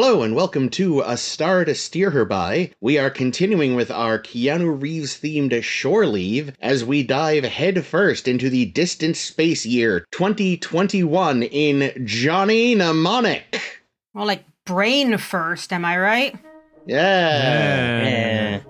Hello and welcome to A Star to Steer Her By. We are continuing with our Keanu Reeves-themed shore leave as we dive headfirst into the distant space year 2021 in Johnny Mnemonic. Well, like brain first, am I right? Yeah.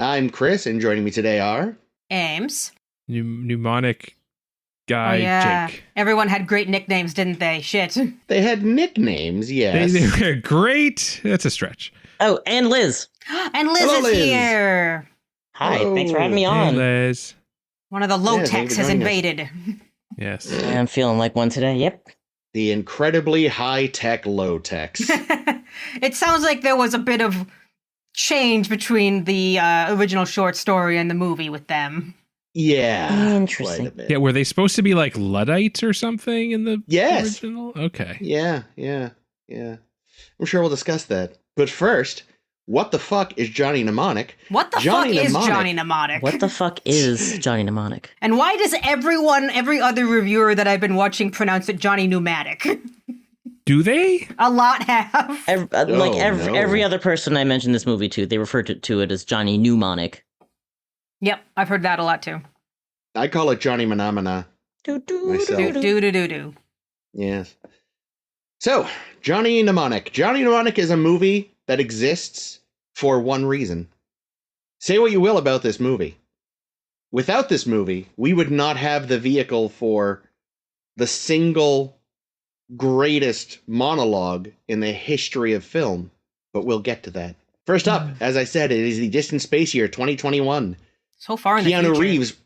I'm Chris, and joining me today are... Ames. Mnemonic guy, Oh, yeah. Jake. Everyone had great nicknames, didn't they? Shit. They had nicknames, yes. They were great. That's a stretch. Oh, and Liz. And Liz Hello, is Liz. here. Hi, Hello. thanks for having me Hey, on. Liz. One of the thank you low-techs for has joining us. invaded. Yes. I'm feeling like one today. Yep. The incredibly high-tech low-techs. It sounds like there was a bit of change between the original short story and the movie with them. Yeah. Interesting. Quite a bit. Yeah, were they supposed to be like Luddites or something in the Yes. original? Okay. Yeah. I'm sure we'll discuss that. But first, what the fuck is Johnny Mnemonic? What the Johnny fuck is Mnemonic. Johnny Mnemonic? What the fuck is Johnny Mnemonic? And why does every other reviewer that I've been watching pronounce it Johnny Pneumatic? Do they? A lot have. Every other person I mentioned this movie to, they refer to it as Johnny Mnemonic. Yep, I've heard that a lot too. I call it Johnny Phenomena. Myself. Do. Yes. So, Johnny Mnemonic. Johnny Mnemonic is a movie that exists for one reason. Say what you will about this movie. Without this movie, we would not have the vehicle for the single greatest monologue in the history of film. But we'll get to that. First up, as I said, it is the distant space year 2021. So far in the Keanu future. Reeves.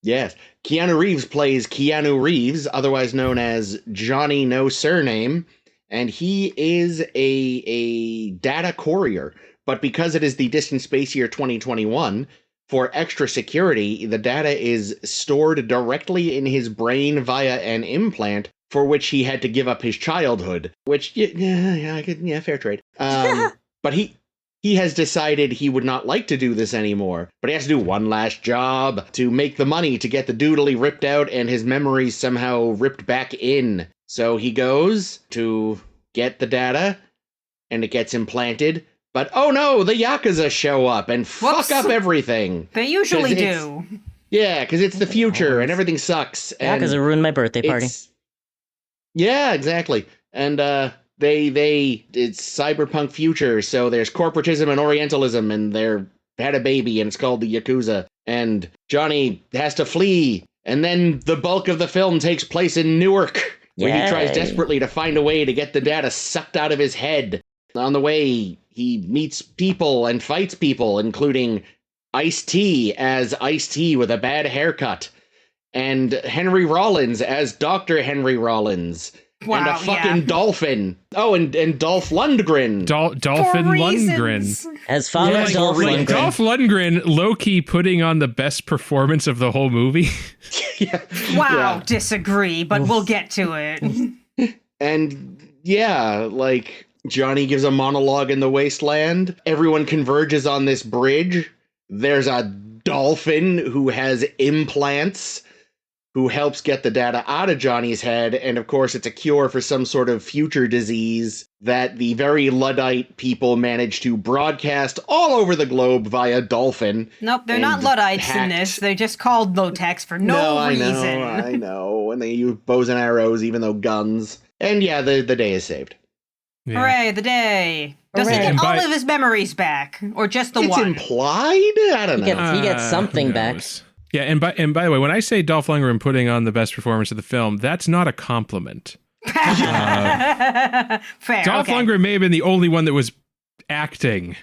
Yes. Keanu Reeves plays Keanu Reeves, otherwise known as Johnny No Surname, and he is a data courier. But because it is the distant space year 2021, for extra security, the data is stored directly in his brain via an implant for which he had to give up his childhood, which, fair trade. But he has decided he would not like to do this anymore, but he has to do one last job to make the money to get the doodly ripped out and his memories somehow ripped back in. So he goes to get the data, and it gets implanted, but oh no, the Yakuza show up and Whoops. fuck up everything. They usually 'Cause it's- do. Yeah, because it's the future and everything sucks. And Because it ruined my birthday party. yeah, exactly. And it's cyberpunk future, so there's corporatism and orientalism, and they're had a baby, and it's called the Yakuza. And Johnny has to flee, and then the bulk of the film takes place in Newark, where he tries Yay. desperately to find a way to get the data sucked out of his head. On the way, he meets people and fights people, including Ice-T as Ice-T with a bad haircut, and Henry Rollins as Dr. Henry Rollins. Wow, and a fucking dolphin. Oh, and Dolph Lundgren. Dolphin For Lundgren. reasons. As Father Yeah, like, Dolph Lundgren. Dolph Lundgren low-key putting on the best performance of the whole movie. Yeah. Wow, disagree, but we'll get to it. And yeah, like Johnny gives a monologue in the wasteland. Everyone converges on this bridge. There's a dolphin who has implants who helps get the data out of Johnny's head. And of course, it's a cure for some sort of future disease that the very Luddite people manage to broadcast all over the globe via dolphin. Nope, they're And not Luddites in hacked. this. They're just called low-techs for no reason. I know. And they use bows and arrows, even though guns. And yeah, the day is saved. Yeah. Hooray, the day. Does he Hooray. get And all by- of his memories back? Or just the It's one? implied? I don't know. He gets something Who back. knows? Yeah, and by the way, when I say Dolph Lundgren putting on the best performance of the film, that's not a compliment. Fair, Dolph okay. Lundgren may have been the only one that was acting.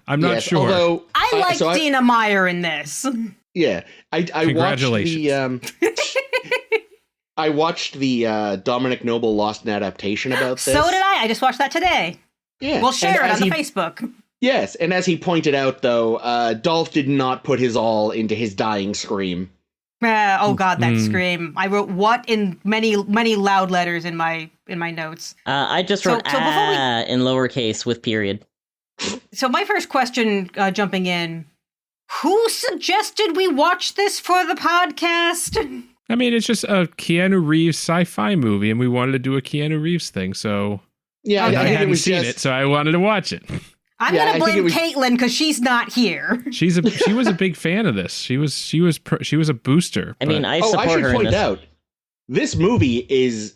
I'm not Yes, sure. Although I like so Dina Meyer in this. Yeah, I watched Congratulations. the I watched the Dominic Noble Lost in Adaptation about this. So did I. I just watched that today. Yeah. We'll share it on the he, Facebook. Yes, and as he pointed out, though, Dolph did not put his all into his dying scream. Oh God, that scream! I wrote "what" in many loud letters in my notes. I just wrote in lowercase with period. So my first question, jumping in, who suggested we watch this for the podcast? I mean, it's just a Keanu Reeves sci-fi movie, and we wanted to do a Keanu Reeves thing, so yeah, I think hadn't it was seen it, so I wanted to watch it. I'm gonna blame Caitlin because she's not here. She was a big fan of this. She was a booster. I mean, I support I should her in point this. out, this movie is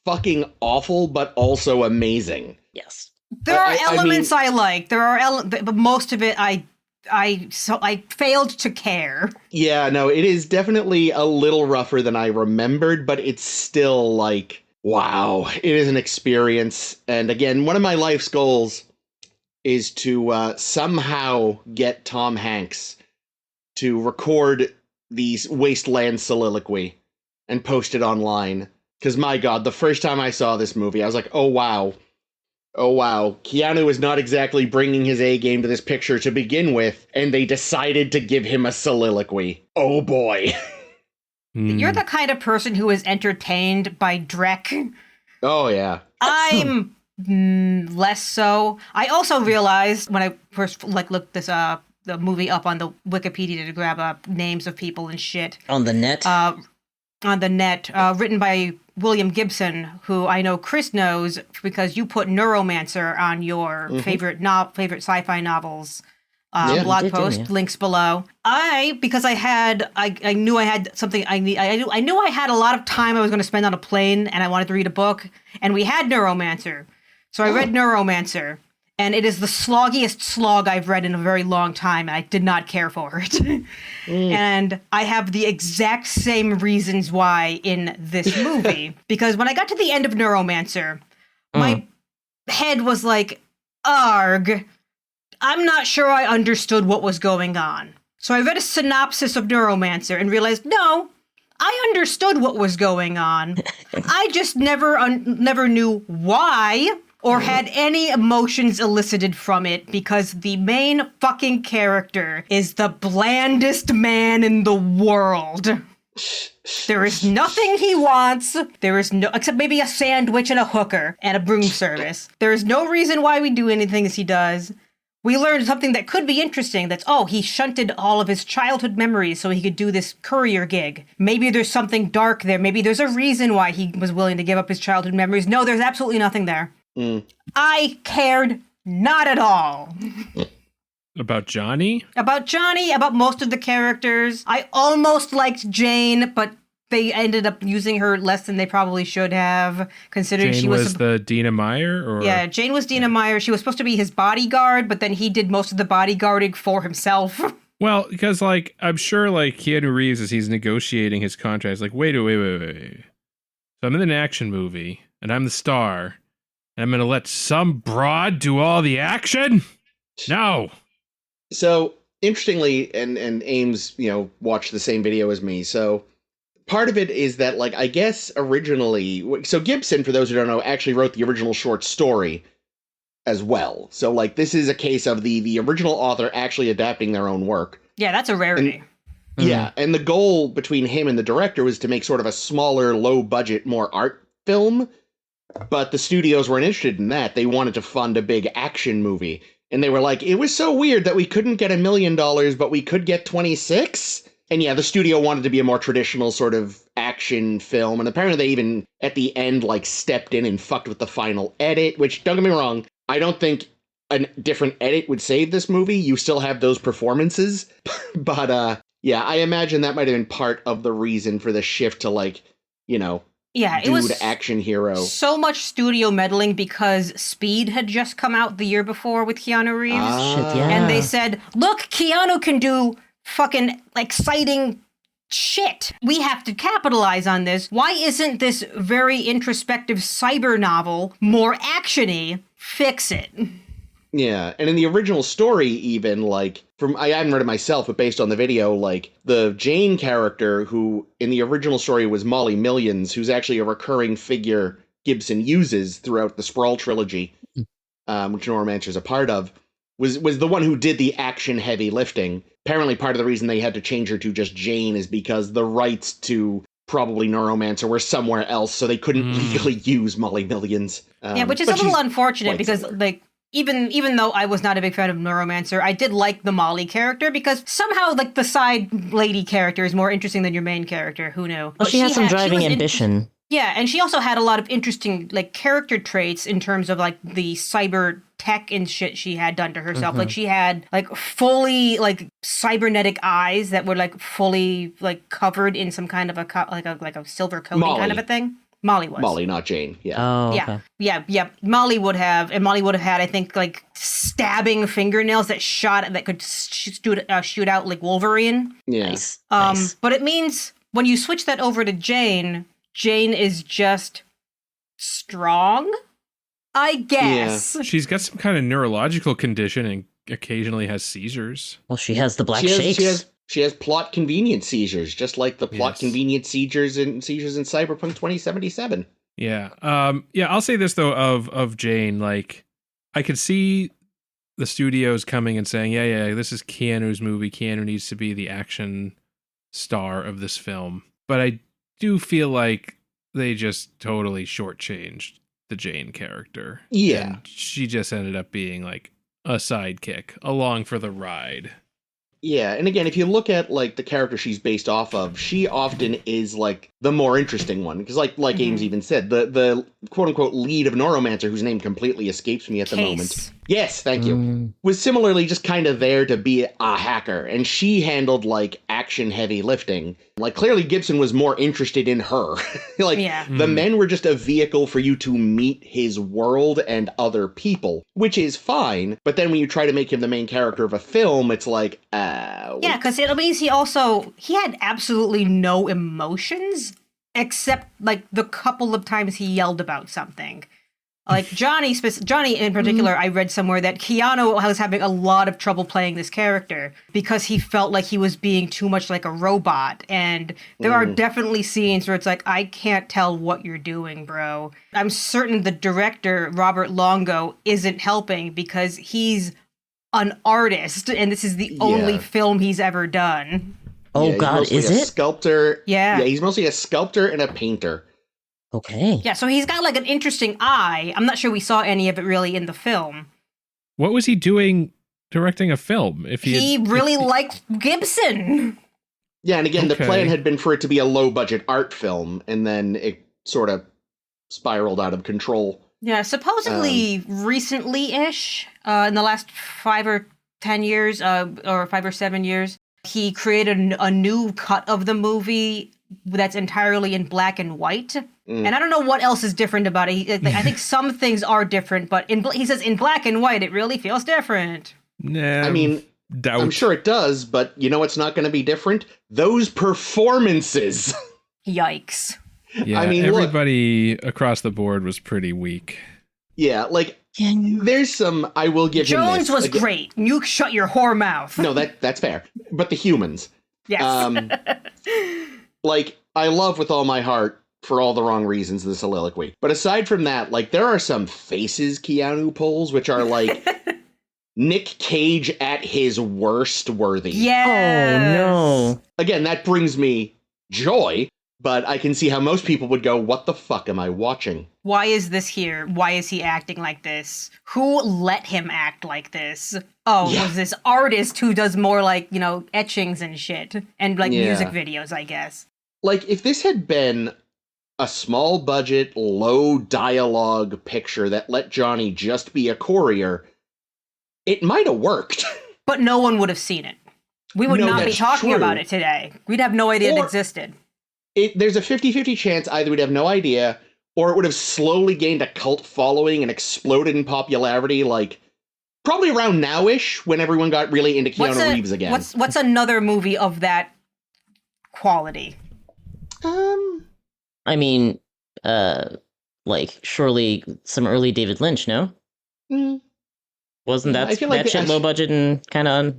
fucking awful, but also amazing. Yes. There are elements I like. There are but most of it I failed to care. Yeah, no, it is definitely a little rougher than I remembered, but it's still like, wow, it is an experience. And again, one of my life's goals is to somehow get Tom Hanks to record these Wasteland soliloquy and post it online. Because my God, the first time I saw this movie, I was like, oh wow. Keanu is not exactly bringing his A game to this picture to begin with, and they decided to give him a soliloquy. Oh boy. You're the kind of person who is entertained by Drek. Oh yeah. I'm less so. I also realized when I first looked this the movie up on the Wikipedia to grab names of people and shit On the net? Written by William Gibson, who I know Chris knows because you put Neuromancer on your favorite sci-fi novels blog post. Links below. Because I knew I had something I knew I had a lot of time I was going to spend on a plane, and I wanted to read a book, and we had Neuromancer. So I read Neuromancer, and it is the sloggiest slog I've read in a very long time, and I did not care for it. And I have the exact same reasons why in this movie. Because when I got to the end of Neuromancer, my head was like, arg, I'm not sure I understood what was going on. So I read a synopsis of Neuromancer and realized, no, I understood what was going on. I just never knew why or had any emotions elicited from it because the main fucking character is the blandest man in the world. There is nothing he wants. There is no, except maybe a sandwich and a hooker and a broom service. There is no reason why we do anything as he does. We learned something that could be interesting. That's, he shunted all of his childhood memories so he could do this courier gig. Maybe there's something dark there. Maybe there's a reason why he was willing to give up his childhood memories. No, there's absolutely nothing there. I cared not at all. About Johnny? About most of the characters. I almost liked Jane, but they ended up using her less than they probably should have, considering Jane she was the Dina Meyer? Or? Yeah, Jane was Dina Meyer. She was supposed to be his bodyguard, but then he did most of the bodyguarding for himself. Well, because, I'm sure, Keanu Reeves, as he's negotiating his contract, is like, wait. So I'm in an action movie, and I'm the star, and I'm going to let some broad do all the action? No. So, interestingly, and Ames, watched the same video as me, so part of it is that, I guess originally, so Gibson, for those who don't know, actually wrote the original short story as well. So, this is a case of the original author actually adapting their own work. Yeah, that's a rarity. Yeah, and the goal between him and the director was to make sort of a smaller, low-budget, more art film, but the studios weren't interested in that. They wanted to fund a big action movie. And they were like, it was so weird that we couldn't get $1 million, but we could get 26. And yeah, the studio wanted to be a more traditional sort of action film. And apparently they even, at the end, stepped in and fucked with the final edit, which, don't get me wrong, I don't think a different edit would save this movie. You still have those performances. But, yeah, I imagine that might have been part of the reason for the shift to, yeah, it was action hero. So much studio meddling because Speed had just come out the year before with Keanu Reeves. Shit, yeah. And they said, look, Keanu can do fucking exciting shit. We have to capitalize on this. Why isn't this very introspective cyber novel more actiony? Fix it. Yeah, and in the original story, even, like, I haven't read it myself, but based on the video, like, the Jane character, who in the original story was Molly Millions, who's actually a recurring figure Gibson uses throughout the Sprawl trilogy, which Neuromancer's a part of, was the one who did the action-heavy lifting. Apparently part of the reason they had to change her to just Jane is because the rights to probably Neuromancer were somewhere else, so they couldn't legally use Molly Millions. Yeah, which is a little unfortunate because, like, even though I was not a big fan of Neuromancer, I did like the Molly character because somehow, like, the side lady character is more interesting than your main character. Who knew? Well, she has some driving ambition. Yeah, and she also had a lot of interesting, like, character traits in terms of, like, the cyber tech and shit she had done to herself. Like, she had, like, fully, like, cybernetic eyes that were, like, fully, like, covered in some kind of a silver coating kind of a thing. Molly was. Molly, not Jane. Yeah. Oh, okay. Yeah. Molly would have had, I think, like, stabbing fingernails that could shoot out like Wolverine. Yeah. Nice. But it means when you switch that over to Jane is just strong, I guess. Yeah. She's got some kind of neurological condition and occasionally has seizures. Well, she has the black shakes. She has plot convenience seizures, just like the plot convenience seizures in Cyberpunk 2077. Yeah. I'll say this though of Jane, like, I could see the studios coming and saying, yeah, this is Keanu's movie. Keanu needs to be the action star of this film. But I do feel like they just totally shortchanged the Jane character. Yeah. And she just ended up being like a sidekick along for the ride. Yeah, and again, if you look at, like, the character she's based off of, she often is, like, the more interesting one. Because, like Ames even said, the quote-unquote lead of Neuromancer, whose name completely escapes me at the moment. Yes, thank you. Was similarly just kind of there to be a hacker. And she handled, like, action-heavy lifting. Like, clearly Gibson was more interested in her. The men were just a vehicle for you to meet his world and other people. Which is fine, but then when you try to make him the main character of a film, it's like, yeah, because it means he had absolutely no emotions except, like, the couple of times he yelled about something. Like, Johnny in particular, I read somewhere that Keanu was having a lot of trouble playing this character because he felt like he was being too much like a robot. And there are definitely scenes where it's like, I can't tell what you're doing, bro. I'm certain the director, Robert Longo, isn't helping because he's an artist, and this is the only film he's ever done. Oh, God, is it? Sculptor. Yeah. Yeah, he's mostly a sculptor and a painter. Okay. Yeah, so he's got, like, an interesting eye. I'm not sure we saw any of it really in the film. What was he doing directing a film? He really liked Gibson. Yeah, and again, the plan had been for it to be a low-budget art film, and then it sort of spiraled out of control. Yeah, supposedly recently-ish, in the last 5 or 10 years, or 5 or 7 years, he created a new cut of the movie that's entirely in black and white. And I don't know what else is different about it. I think some things are different, but he says in black and white, it really feels different. Nah, I mean, I'm sure it does, but you know what's not going to be different? Those performances. Yikes. Yeah, I mean, everybody across the board was pretty weak. Yeah, like, there's some, I will give him this. Jones was great. You shut your whore mouth. No, that's fair. But the humans. Yes. Like, I love with all my heart, for all the wrong reasons, the soliloquy. But aside from that, like, there are some faces Keanu pulls, which are like Nick Cage at his worst worthy. Yes. Oh, no. Again, that brings me joy, but I can see how most people would go, what the fuck am I watching? Why is this here? Why is he acting like this? Who let him act like this? Oh, it was this artist who does more, like, you know, etchings and shit. And, like, music videos, I guess. Like, if this had been a small budget, low dialogue picture that let Johnny just be a courier, it might have worked. But no one would have seen it. We would not be talking about it today. We'd have no idea it existed. There's a 50-50 chance either we'd have no idea, or it would have slowly gained a cult following and exploded in popularity, like, probably around now-ish, when everyone got really into Keanu Reeves again. What's another movie of that quality? I mean, like, surely some early David Lynch, no? Wasn't I that feel like shit low budget and kind of?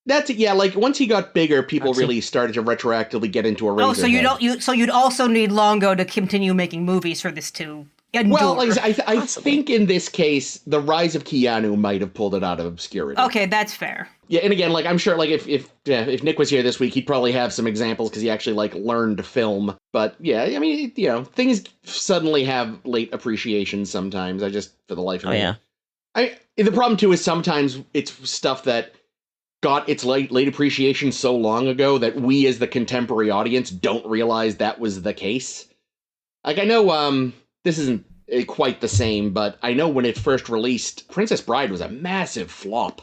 That's yeah. Like once he got bigger, people Artsy. really started to retroactively get into Eraserhead. Oh, so you'd also need Longo to continue making movies for this to endure. Well, like, I think in this case, the rise of Keanu might have pulled it out of obscurity. Okay, that's fair. Yeah, and again, like I'm sure, like if Nick was here this week, he'd probably have some examples because he actually like learned to film. But yeah, I mean, things suddenly have late appreciation sometimes. I just for the life of me. Yeah. The problem too is sometimes it's stuff that got its late appreciation so long ago that we as the contemporary audience don't realize that was the case. Like I know this isn't quite the same, but I know when it first released, Princess Bride was a massive flop.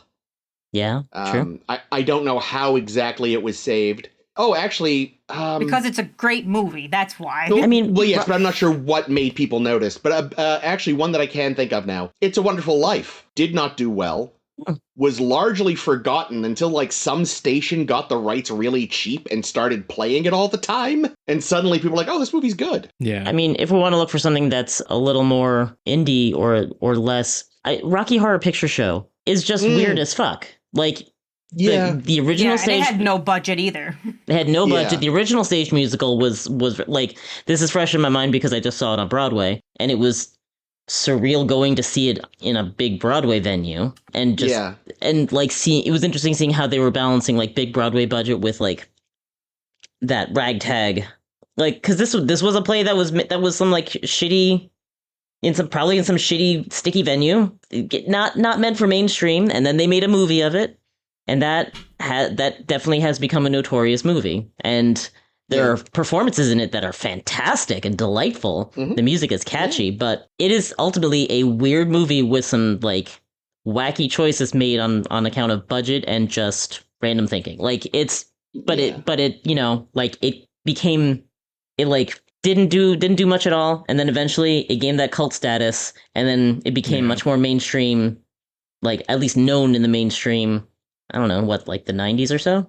Yeah, true. I don't know how exactly it was saved. Oh, actually... because it's a great movie, that's why. I mean... Well, yes, but I'm not sure what made people notice. But actually, one that I can think of now. It's a Wonderful Life. Did not do well. Was largely forgotten until, like, some station got the rights really cheap and started playing it all the time. And suddenly people were like, oh, this movie's good. Yeah. I mean, if we want to look for something that's a little more indie or less... Rocky Horror Picture Show is just weird as fuck. Like... Yeah. The original stage... they had no budget either. They had no budget. Yeah. The original stage musical was like... This is fresh in my mind because I just saw it on Broadway. And it was surreal going to see it in a big Broadway venue. And just... And, like, it was interesting seeing how they were balancing, like, big Broadway budget with, like, that ragtag... Like, because this was a play that was some, like, shitty... Probably in some shitty, sticky venue. Not meant for mainstream. And then they made a movie of it. And that definitely has become a notorious movie. And there are performances in it that are fantastic and delightful. Mm-hmm. The music is catchy, but it is ultimately a weird movie with some, like, wacky choices made on account of budget and just random thinking. Like, it didn't do much at all. And then eventually it gained that cult status. And then it became much more mainstream, like, at least known in the mainstream. I don't know, like the 90s or so?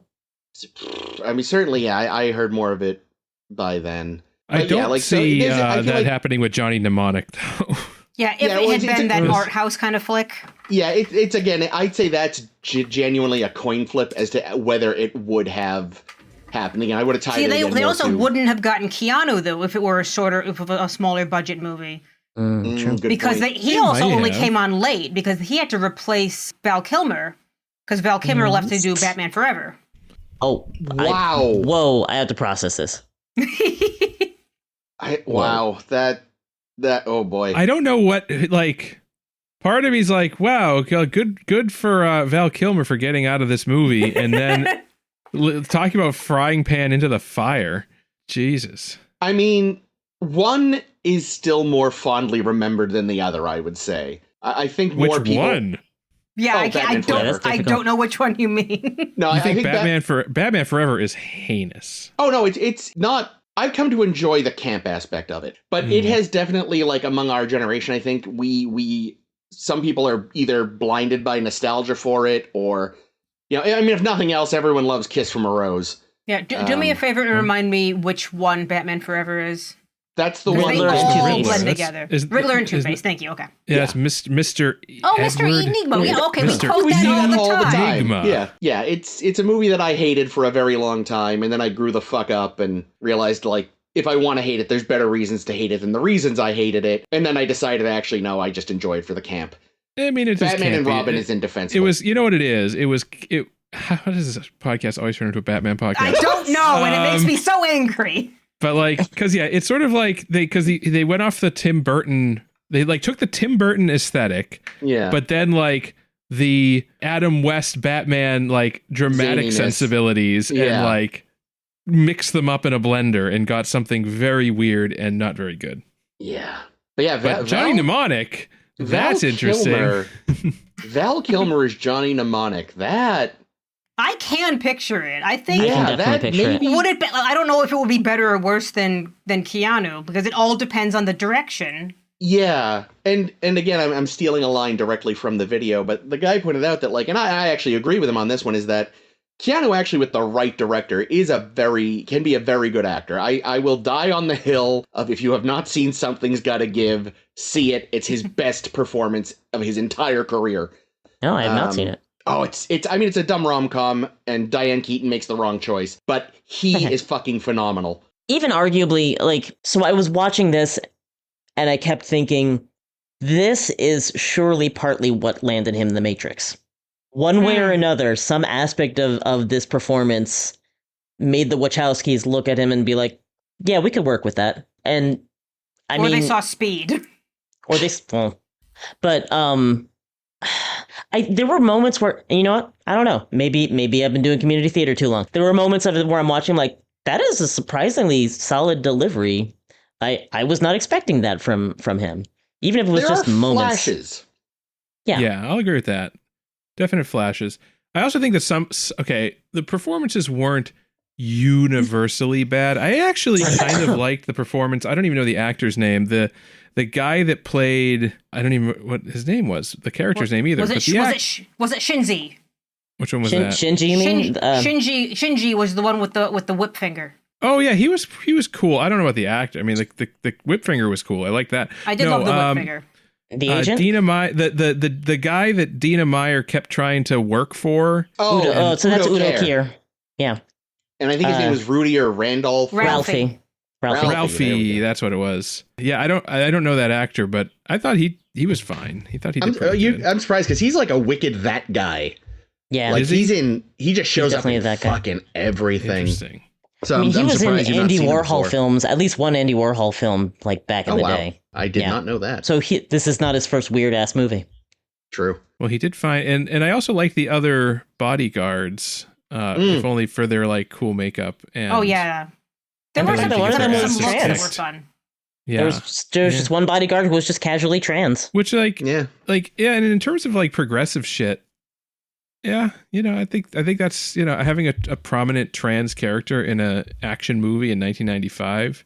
I mean, certainly, yeah, I heard more of it by then. I don't see that happening with Johnny Mnemonic, though. Yeah, if it had been that art house kind of flick. Yeah, it's again, I'd say that's genuinely a coin flip as to whether it would have happened. Again, I would have tied it in. They also wouldn't have gotten Keanu, though, if it were a smaller budget movie. Because he also only came on late because he had to replace Val Kilmer. Because Val Kilmer left to do Batman Forever. Oh, wow! I have to process this. Wow, that oh boy! I don't know what like. Part of me's like, wow, good for Val Kilmer for getting out of this movie, and then talking about frying pan into the fire. Jesus. I mean, one is still more fondly remembered than the other. I would say. I think more people. Which one? Yeah, I don't know which one you mean. No, I think Batman Forever is heinous. Oh no, it's not. I've come to enjoy the camp aspect of it, but it has definitely, like, among our generation, I think some people are either blinded by nostalgia for it, or I mean, if nothing else, everyone loves Kiss from a Rose. Yeah, do me a favor and remind me which one Batman Forever is. That's the one. They all blend together. Riddler and Two-Face. Thank you. Okay. Yeah, it's Mr. Mr. Enigma. Yeah, okay, we quote that all the time. Yeah. It's a movie that I hated for a very long time, and then I grew the fuck up and realized, like, if I want to hate it, there's better reasons to hate it than the reasons I hated it. And then I decided, actually, no, I just enjoy it for the camp. I mean, it's Batman and Robin is indefensible. It was, you know what it is? How does this podcast always turn into a Batman podcast? I don't know, and it makes me so angry. But, like, because, it's sort of like they went off the Tim Burton, they, like, took the Tim Burton aesthetic, but then, like, the Adam West Batman, like, dramatic sensibilities and, like, mixed them up in a blender and got something very weird and not very good. Yeah. But yeah, Johnny Mnemonic, that's interesting. Val Kilmer is Johnny Mnemonic. That... I can picture it. I think that maybe would it be, I don't know if it would be better or worse than Keanu, because it all depends on the direction. Yeah. And again, I'm stealing a line directly from the video, but the guy pointed out that, like, and I actually agree with him on this one, is that Keanu actually, with the right director, can be a very good actor. I will die on the hill of, if you have not seen Something's Gotta Give, see it. It's his best performance of his entire career. No, I have not seen it. Oh, it's a dumb rom-com, and Diane Keaton makes the wrong choice, but he is fucking phenomenal. Even arguably, like, so I was watching this, and I kept thinking, this is surely partly what landed him The Matrix. One way or another, some aspect of this performance made the Wachowskis look at him and be like, yeah, we could work with that. And I mean... Or they saw Speed. Or they... Well, but, there were moments where, you know what? I don't know. Maybe I've been doing community theater too long. There were moments of it where I'm watching like, that is a surprisingly solid delivery. I was not expecting that from him. Even if it was there just are moments. Flashes. Yeah, I'll agree with that. Definite flashes. I also think that the performances weren't universally bad. I actually kind of liked the performance. I don't even know the actor's name. The guy that played, I don't even know what his name was, the character's name either. Was it Shinji? Which one was that? Shinji, you mean? Shinji was the one with the whip finger. Oh yeah, he was cool. I don't know about the actor. I mean, like the whip finger was cool. I like that. I did love the whip finger. The agent? Dina the guy that Dina Meyer kept trying to work for. So that's Udo Kier. Yeah. And I think his name was Rudy or Randolph. Ralphie. Ralphie, that's what it was. Yeah, I don't know that actor, but I thought he was fine. He thought he did pretty good. I'm surprised because he's like a wicked that guy. Yeah, like he just shows up in that guy. Fucking everything. Interesting. So I mean, he was in Andy Warhol Warhol films, at least one Andy Warhol film, like back in the day. I did not know that. So this is not his first weird ass movie. True. Well, he did fine, and I also like the other bodyguards, if only for their like cool makeup. And oh yeah, there were some looks that were fun. Yeah, there was just one bodyguard who was just casually trans. Which and in terms of like progressive shit. Yeah, I think that's, having a prominent trans character in a action movie in 1995,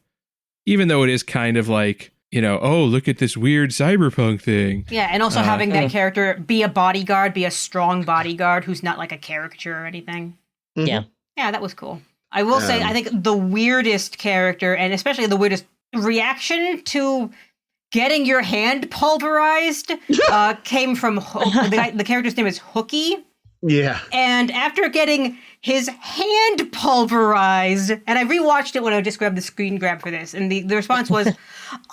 even though it is kind of like, oh, look at this weird cyberpunk thing. Yeah, and also having that character be a bodyguard, be a strong bodyguard who's not like a caricature or anything. Mm-hmm. Yeah. Yeah, that was cool. I will say, I think the weirdest character, and especially the weirdest reaction to getting your hand pulverized, came from the character's name is Hookie. Yeah. And after getting his hand pulverized, and I rewatched it when I just grabbed the screen grab for this, and the response was,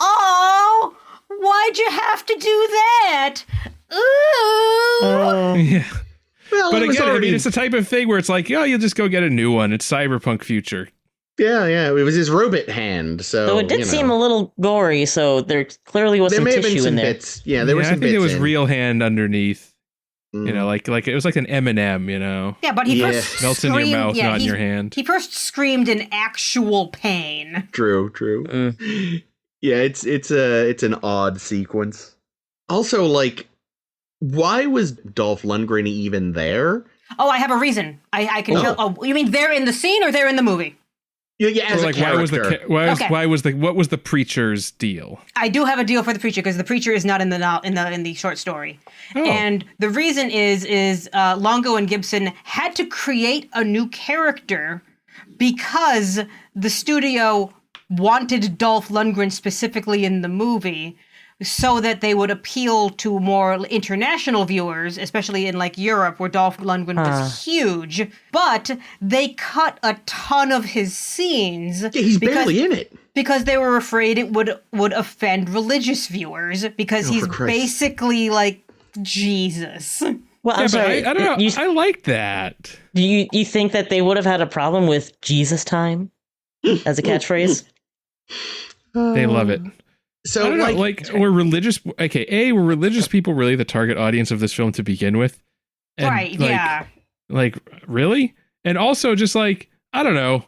"Oh, why'd you have to do that? Ooh." Yeah. Well, but again, I mean, it's the type of thing where it's like, you'll just go get a new one. It's cyberpunk future. Yeah. It was his robot hand, so it did seem a little gory, so there clearly was some tissue in there. Bits. Yeah, there were some bits. I think it was real hand underneath. Like it was like an M&M, Yeah, but he first melts in your mouth, not in your hand. He first screamed in actual pain. True. Yeah, it's an odd sequence. Also, like, why was Dolph Lundgren even there? Oh, I have a reason. I can tell. Oh, you mean they're in the scene or they're in the movie? Yeah, as a character. What was the preacher's deal? I do have a deal for the preacher because the preacher is not in the short story, and the reason is Longo and Gibson had to create a new character because the studio wanted Dolph Lundgren specifically in the movie, so that they would appeal to more international viewers, especially in like Europe where Dolph Lundgren was huge. But they cut a ton of his scenes. Yeah, he's barely in it. Because they were afraid it would offend religious viewers because he's basically like Jesus. Well, I'm sorry. I don't know. I like that. Do you think that they would have had a problem with Jesus time as a catchphrase? They love it. So, I don't know, like, were religious... Okay, were religious people really the target audience of this film to begin with? And, right, yeah. Like, really? And also, just like, I don't know,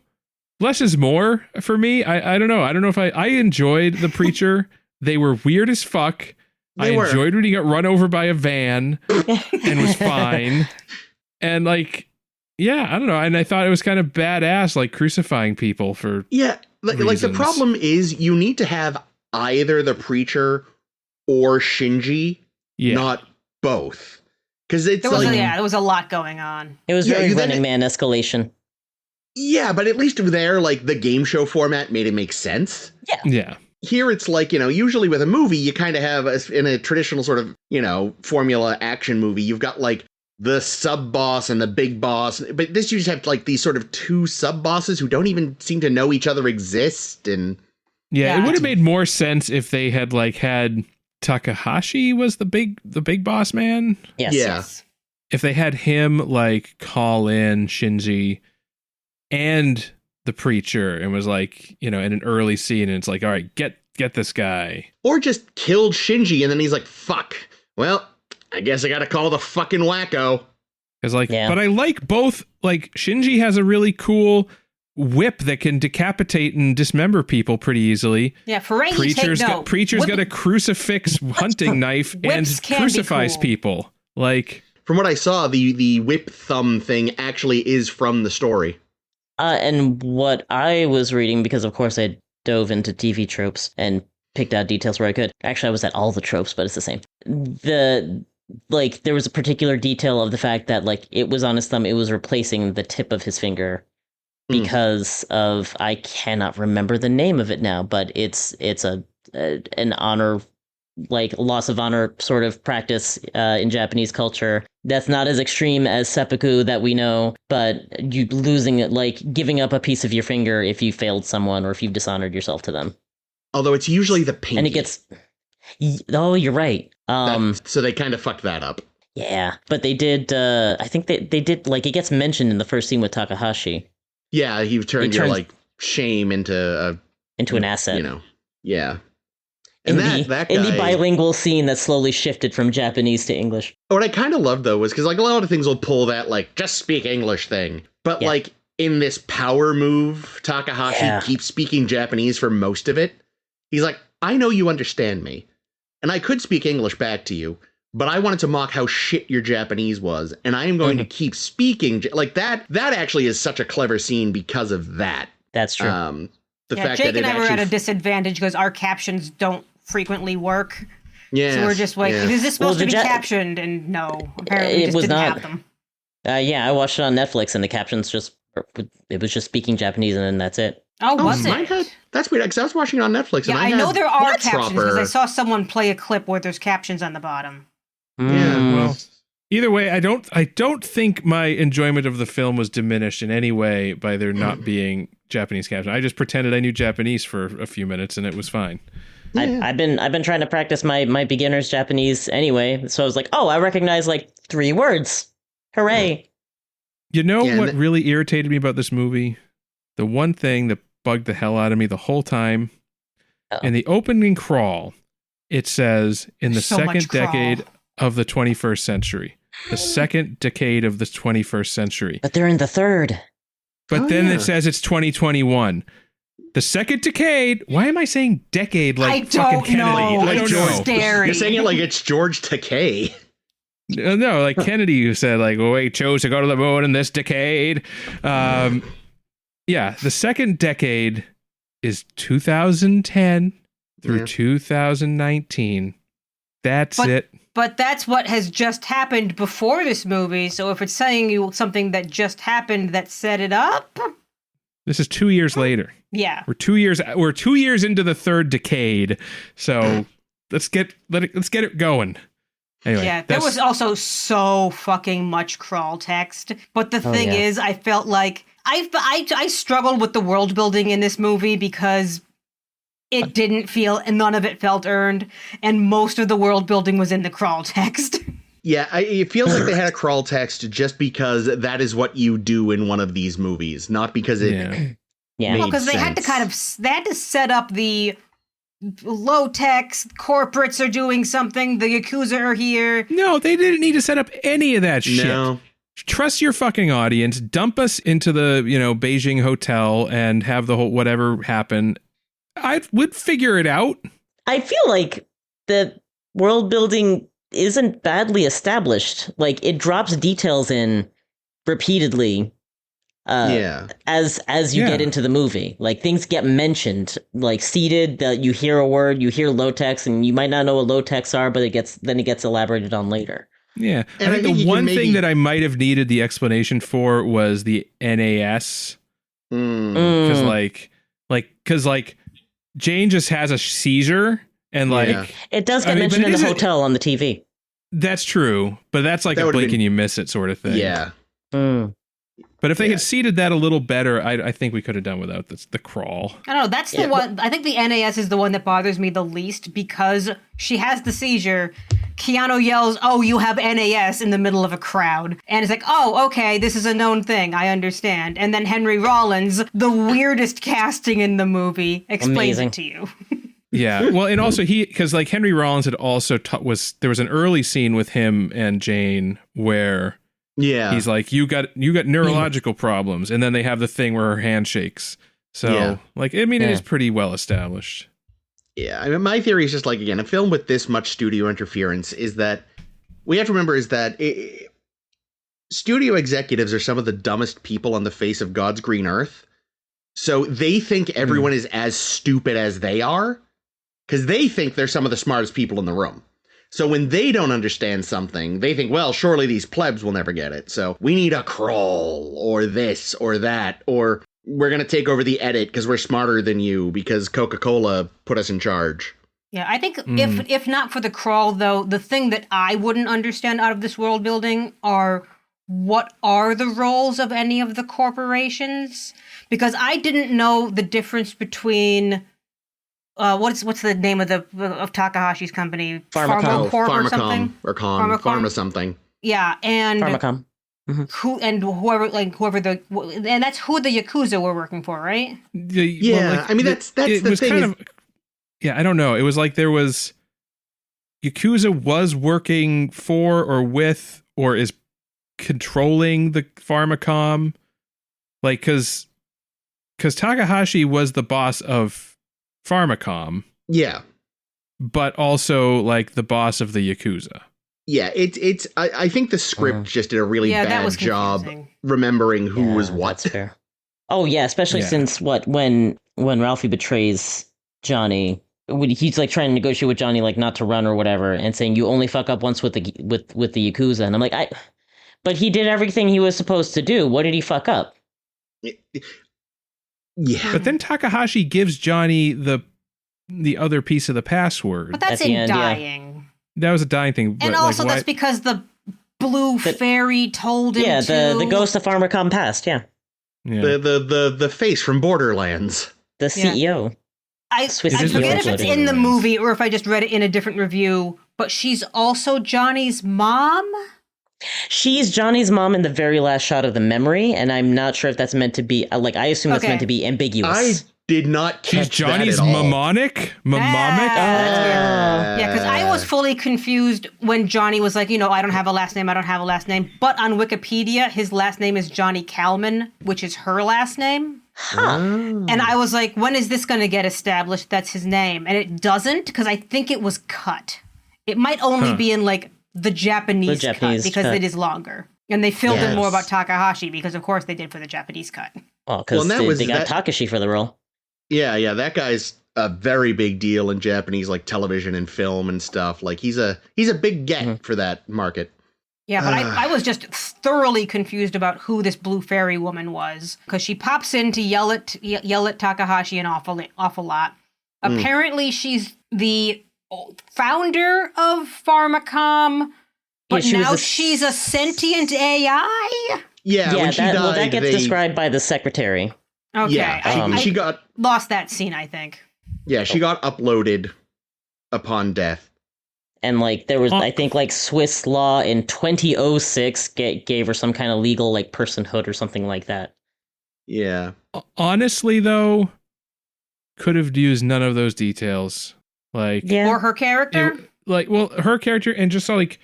less is more for me. I don't know. I don't know if I enjoyed The Preacher. They were weird as fuck. I enjoyed when he got run over by a van and was fine. And, like, yeah, I don't know. And I thought it was kind of badass, like, crucifying people for like the problem is you need to have either the preacher or Shinji, not both. Because it's there was a lot going on. It was very Running Man escalation. Yeah, but at least there, like, the game show format made it make sense. Yeah. Here it's like, usually with a movie, you kind of have, in a traditional sort of, formula action movie, you've got, like, the sub-boss and the big boss. But this you just have, like, these sort of two sub-bosses who don't even seem to know each other exist. And yeah, it would have made more sense if they had, like, had Takahashi was the big boss man. Yes. If they had him, like, call in Shinji and the preacher and was like, in an early scene, and it's like, all right, get this guy. Or just killed Shinji, and then he's like, fuck. Well, I guess I gotta call the fucking wacko. Because, like, but I like both. Like, Shinji has a really cool whip that can decapitate and dismember people pretty easily. Yeah, Ferengi, Preacher's got a crucifix hunting knife and crucifies people. Like, from what I saw, the whip thumb thing actually is from the story. And what I was reading, because of course I dove into TV tropes and picked out details where I could. Actually, I was at all the tropes, but it's the same. There was a particular detail of the fact that, like, it was on his thumb, it was replacing the tip of his finger because of, I cannot remember the name of it now, but it's an honor, like, loss of honor sort of practice in Japanese culture. That's not as extreme as seppuku that we know, but you losing it, like giving up a piece of your finger if you failed someone or if you've dishonored yourself to them. Although it's usually the pinky. And it gets... Oh, you're right. So they kind of fucked that up. Yeah, but they did... I think they did, like, it gets mentioned in the first scene with Takahashi. Yeah, he turned your, like, shame into an asset. Yeah. And in the bilingual scene that slowly shifted from Japanese to English. What I kind of loved, though, was because, like, a lot of things will pull that, like, just speak English thing. But, like, in this power move, Takahashi keeps speaking Japanese for most of it. He's like, I know you understand me, and I could speak English back to you, but I wanted to mock how shit your Japanese was, and I am going to keep speaking. Like, that actually is such a clever scene because of that. That's true. The fact Jake that and I were at a disadvantage because our captions don't frequently work. Yeah, so we're just like, is this supposed to be captioned? And no, apparently it just didn't have them. I watched it on Netflix, and the captions it was just speaking Japanese, and then that's it. Oh, was it? That's weird, because I was watching it on Netflix. Yeah, and I know there are captions, because I saw someone play a clip where there's captions on the bottom. Yeah, well, either way, I don't think my enjoyment of the film was diminished in any way by there not being Japanese captions. I just pretended I knew Japanese for a few minutes, and it was fine. Yeah. I've been trying to practice my beginner's Japanese anyway, so I was like, oh, I recognize like 3 words. Hooray. You know what really irritated me about this movie? The one thing that bugged the hell out of me the whole time. In the opening crawl, it says, in the second decade of the 21st century. The second decade of the 21st century. But they're in the third. But then it says it's 2021. The second decade. Why am I saying decade like fucking Kennedy? I don't know. You're saying it like it's George Takei. No, like Kennedy, who said, like, well, we chose to go to the moon in this decade. Yeah, the second decade is 2010 through 2019. That's it. But that's what has just happened before this movie. So if it's saying you something that just happened that set it up, this is 2 years later. Yeah, we're 2 years into the third decade. So let's get it going. Anyway, yeah, there was also so fucking much crawl text. But the thing is, I felt like I struggled with the world building in this movie because it didn't feel, and none of it felt earned, and most of the world building was in the crawl text. Yeah, it feels like they had a crawl text just because that is what you do in one of these movies, not because it made because they had to set up the low text, corporates are doing something, the Yakuza are here. No, they didn't need to set up any of that shit. No. Trust your fucking audience, dump us into the, Beijing hotel and have the whole whatever happen. I would figure it out. I feel like the world building isn't badly established. Like, it drops details in repeatedly as you get into the movie. Like, things get mentioned, like seeded, that you hear a word, you hear low text, and you might not know what low texts are, but it gets elaborated on later. Yeah. And I think the one thing that I might have needed the explanation for was the NAS. Because like Jane just has a seizure and like it does get mentioned in the hotel on the TV. That's true, but that's like a blink and you miss it sort of thing. Yeah. But if they had seeded that a little better, I think we could have done without the crawl. I don't know. That's the one. I think the NAS is the one that bothers me the least because she has the seizure. Keanu yells, "Oh, you have NAS," in the middle of a crowd. And it's like, oh, okay, this is a known thing. I understand. And then Henry Rollins, the weirdest casting in the movie, explains it to you. Yeah. Well, and also because like Henry Rollins had also there was an early scene with him and Jane where he's like, you got neurological problems. And then they have the thing where her hand shakes. So like, I mean, it is pretty well established. Yeah, I mean, my theory is just like, again, a film with this much studio interference is that we have to remember is that studio executives are some of the dumbest people on the face of God's green earth. So they think everyone is as stupid as they are because they think they're some of the smartest people in the room. So when they don't understand something, they think, well, surely these plebs will never get it. So we need a crawl or this or that, or we're going to take over the edit because we're smarter than you because Coca-Cola put us in charge. Yeah, I think if not for the crawl, though, the thing that I wouldn't understand out of this world building are what are the roles of any of the corporations? Because I didn't know the difference between what's the name of Takahashi's company? Pharmacom. Or something? Or Pharma something. Yeah, and Pharmacom. Whoever and that's who the Yakuza were working for, right? I mean that's the thing. Kind of, I don't know. It was like there was Yakuza was working for or with or is controlling the Pharmacom, like because Takahashi was the boss of Pharmacom, but also like the boss of the Yakuza. Yeah, it's. I think the script just did a really bad job remembering who was what. That's fair. Oh yeah, especially since when Ralphie betrays Johnny, he's like trying to negotiate with Johnny, like not to run or whatever, and saying you only fuck up once with the Yakuza, and I'm like, but he did everything he was supposed to do. What did he fuck up? Yeah, but then Takahashi gives Johnny the other piece of the password. But that's in dying. That was a dying thing. And also that's because the blue fairy told him the ghost of Pharmacom passed, The face from Borderlands. The CEO. I forget if it's in the movie or if I just read it in a different review, but she's also Johnny's mom? She's Johnny's mom in the very last shot of the memory, and I'm not sure if that's meant to be, like, I assume that's meant to be ambiguous. I did not catch She's Johnny's that at all. Mnemonic? Mnemonic? Yeah, because I was fully confused when Johnny was like, I don't have a last name, But on Wikipedia, his last name is Johnny Kalman, which is her last name. Huh. And I was like, when is this going to get established that's his name? And it doesn't, because I think it was cut. It might only be in, like, the Japanese cut, because it is longer. And they filled in more about Takahashi, because of course they did for the Japanese cut. Oh, because they got Takashi for the role. Yeah, that guy's a very big deal in Japanese, like, television and film and stuff. Like, he's a big get for that market. Yeah, but I was just thoroughly confused about who this blue fairy woman was, because she pops in to yell at Takahashi an awful lot. Apparently, she's the founder of Pharmacom, but now she's a sentient AI. Yeah, when she died, that gets described by the secretary. Okay, yeah, she got lost that scene, I think. Yeah, she got uploaded upon death. And, like, there was, I think, like, Swiss law in 2006 gave her some kind of legal, like, personhood or something like that. Yeah. Honestly, though, could have used none of those details. Like, or her character? Her character, and just, like,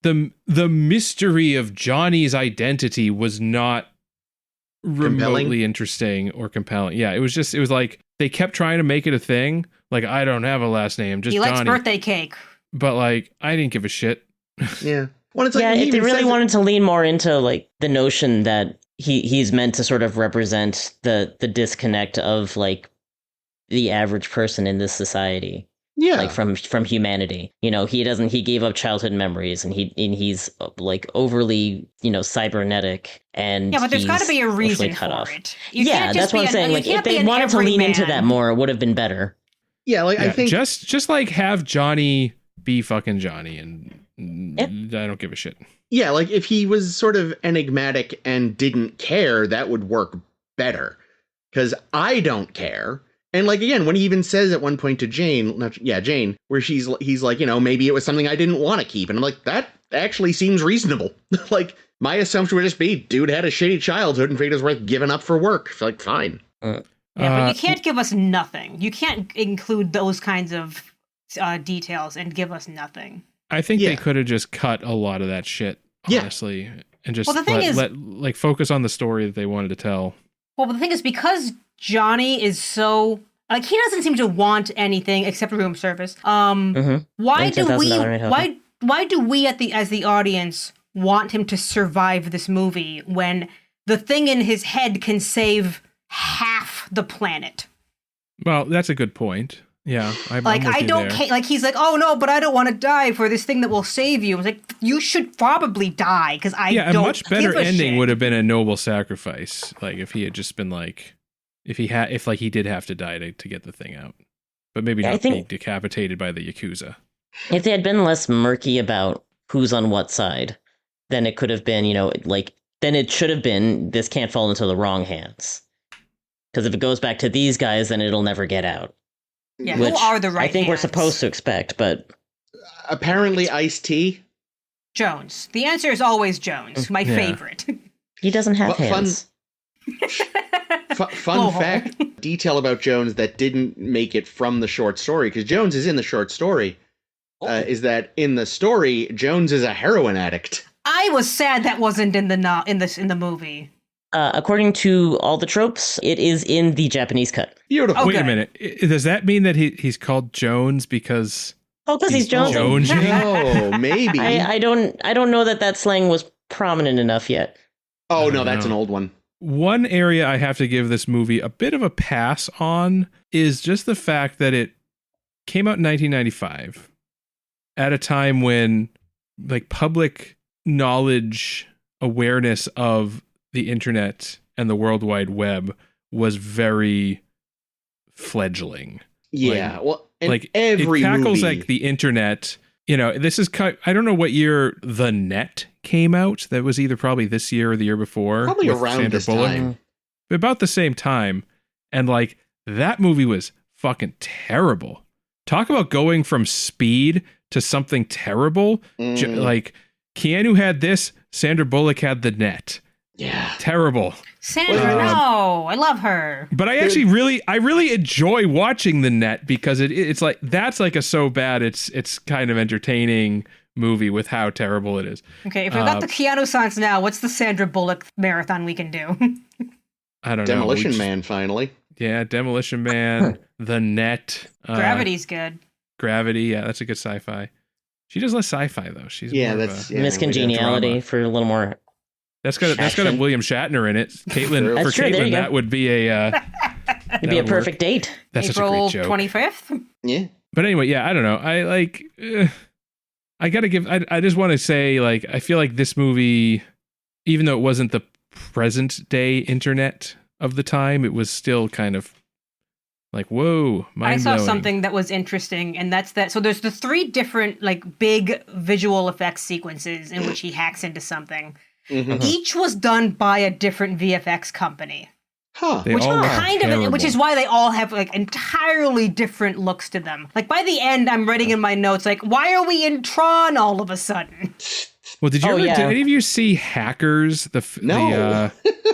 the mystery of Johnny's identity was not remotely interesting or compelling. Yeah, it was like, they kept trying to make it a thing. Like, I don't have a last name, just Johnny. He likes birthday cake. But, like, I didn't give a shit. Yeah. Well, it's like, if they really wanted to lean more into, like, the notion that he's meant to sort of represent the disconnect of, like, the average person in this society. Yeah. Like from humanity. He gave up childhood memories, and he's like overly, cybernetic, and yeah, but there's got to be a reason cut for off. it. That's what I'm saying. Like, if they wanted to lean into that more, it would have been better. Yeah, I think just like have Johnny be fucking Johnny, and I don't give a shit. Yeah, like if he was sort of enigmatic and didn't care, that would work better. Because I don't care. And like, again, when he even says at one point to Jane, where he's like, maybe it was something I didn't want to keep. And I'm like, that actually seems reasonable. Like, my assumption would just be, dude had a shitty childhood and figured it was worth giving up for work. It's like, fine. Yeah, but you can't give us nothing. You can't include those kinds of details and give us nothing. I think they could have just cut a lot of that shit, honestly, and just let focus on the story that they wanted to tell. Well, but the thing is, because Johnny is so like, he doesn't seem to want anything except room service. Why do we as the audience want him to survive this movie when the thing in his head can save half the planet? Well, that's a good point. Yeah, I don't care. Like, he's like, oh no, but I don't want to die for this thing that will save you. I was like, you should probably die because I don't. Yeah, a much better ending shit. would have been a noble sacrifice. Like, if he had just been like, if he did have to die to get the thing out, but maybe not being decapitated by the Yakuza. If they had been less murky about who's on what side, then it could have been, then it should have been, this can't fall into the wrong hands. Because if it goes back to these guys, then it'll never get out. Yeah, who are the right I think hands? We're supposed to expect, but... Apparently Ice-T. Jones. The answer is always Jones, my favorite. He doesn't have hands. Fun fact, detail about Jones that didn't make it from the short story, because Jones is in the short story, is that in the story, Jones is a heroin addict. I was sad that wasn't in the movie. According to all the tropes, it is in the Japanese cut. Beautiful. Wait a minute. Does that mean that he's called Jones because... Oh, because he's Jones. No, maybe. I don't know that slang was prominent enough yet. Oh, no, that's an old one. One area I have to give this movie a bit of a pass on is just the fact that it came out in 1995 at a time when, like, public knowledge, awareness of the internet and the World Wide Web was very fledgling. Yeah, like every it tackles movie. like the internet. This is I don't know what year The Net came out. That was either probably this year or the year before. Probably around Sandra this Bullock. time. About the same time. And like, that movie was fucking terrible. Talk about going from Speed to something terrible. Like, Keanu had this, Sandra Bullock had The Net. Yeah. Terrible. Sandra, no, I love her. But I actually really enjoy watching The Net because it's like, that's like a so bad it's kind of entertaining movie with how terrible it is. Okay, if we've got the Keanussance now, what's the Sandra Bullock marathon we can do? I don't know. Demolition Man, finally. Yeah, Demolition Man, The Net. Gravity's good. Gravity, yeah, that's a good sci-fi. She does less sci-fi though. She's more Miss Congeniality for a little more. That's got a William Shatner in it. Caitlin, for Caitlin, that would be a it'd be a perfect date. That's April such a great joke. 25th. Yeah. But anyway, yeah, I don't know. I like. I gotta give. I just want to say, like, I feel like this movie, even though it wasn't the present day internet of the time, it was still kind of like, whoa, mind blowing. I saw something that was interesting, and that's that. So there's the 3 different like big visual effects sequences in which he hacks into something. Mm-hmm. Each was done by a different VFX company. Huh. Which is why they all have like entirely different looks to them. Like by the end, I'm writing in my notes like, why are we in Tron all of a sudden? Well, did any of you see Hackers, the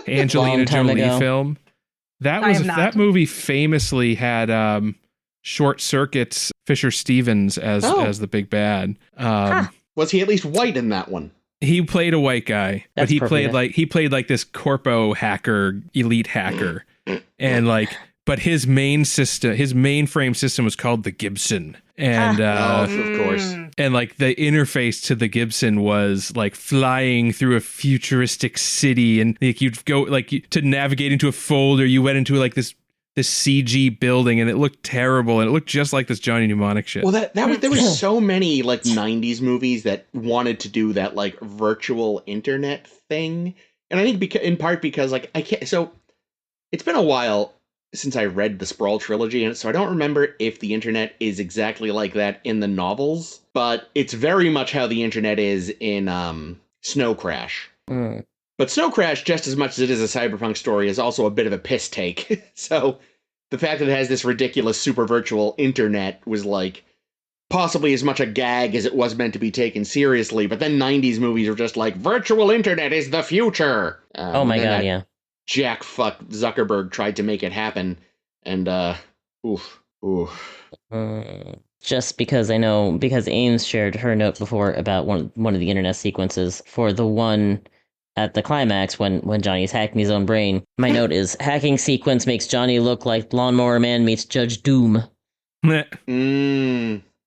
Angelina Jolie film? That movie famously had Short Circuit's Fisher Stevens as the big bad. Was he at least white in that one? He played a white guy, but he played like this corpo hacker, elite hacker, and like, but his mainframe system was called the Gibson, and of course, and like the interface to the Gibson was like flying through a futuristic city, and like you'd go to navigate into a folder, you went into like this this CG building, and it looked terrible, and it looked just like this Johnny Mnemonic shit. Well, there was so many like 90s movies that wanted to do that like virtual internet thing. And I think in part because like I can't, so it's been a while since I read the Sprawl trilogy, and so I don't remember if the internet is exactly like that in the novels, but it's very much how the internet is in Snow Crash. But Snow Crash, just as much as it is a cyberpunk story, is also a bit of a piss take. So the fact that it has this ridiculous super virtual internet was like possibly as much a gag as it was meant to be taken seriously. But then 90s movies are just like, virtual internet is the future. Oh my god, yeah. Jack fuck Zuckerberg tried to make it happen, and just because I know, because Ames shared her note before about one of the internet sequences for the one at the climax when Johnny's hacking his own brain. My note is, hacking sequence makes Johnny look like Lawnmower Man meets Judge Doom.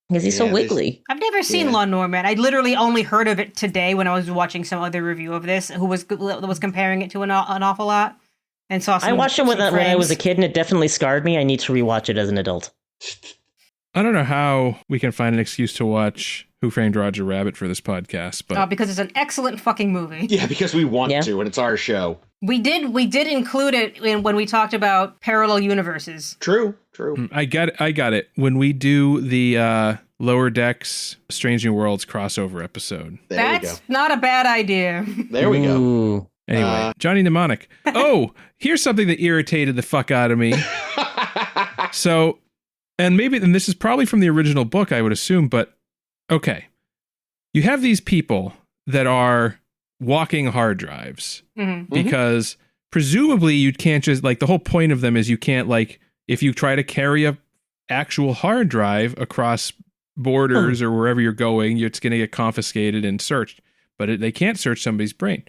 Because he's so wiggly. I've never seen Lawnmower Man. I literally only heard of it today when I was watching some other review of this, who was comparing it to an awful lot, and saw some. I watched it when I was a kid, and it definitely scarred me. I need to rewatch it as an adult. I don't know how we can find an excuse to watch Who Framed Roger Rabbit for this podcast, but because it's an excellent fucking movie. Yeah, because we want to, and it's our show. We did include it when we talked about parallel universes. True. I got it. When we do the Lower Decks Strange New Worlds crossover episode. That's not a bad idea. There we go. Anyway, Johnny Mnemonic. Oh, here's something that irritated the fuck out of me. So, and this is probably from the original book, I would assume, but okay. You have these people that are walking hard drives because presumably you can't just, like, the whole point of them is you can't, like, if you try to carry a actual hard drive across borders or wherever you're going, it's going to get confiscated and searched. But they can't search somebody's brain.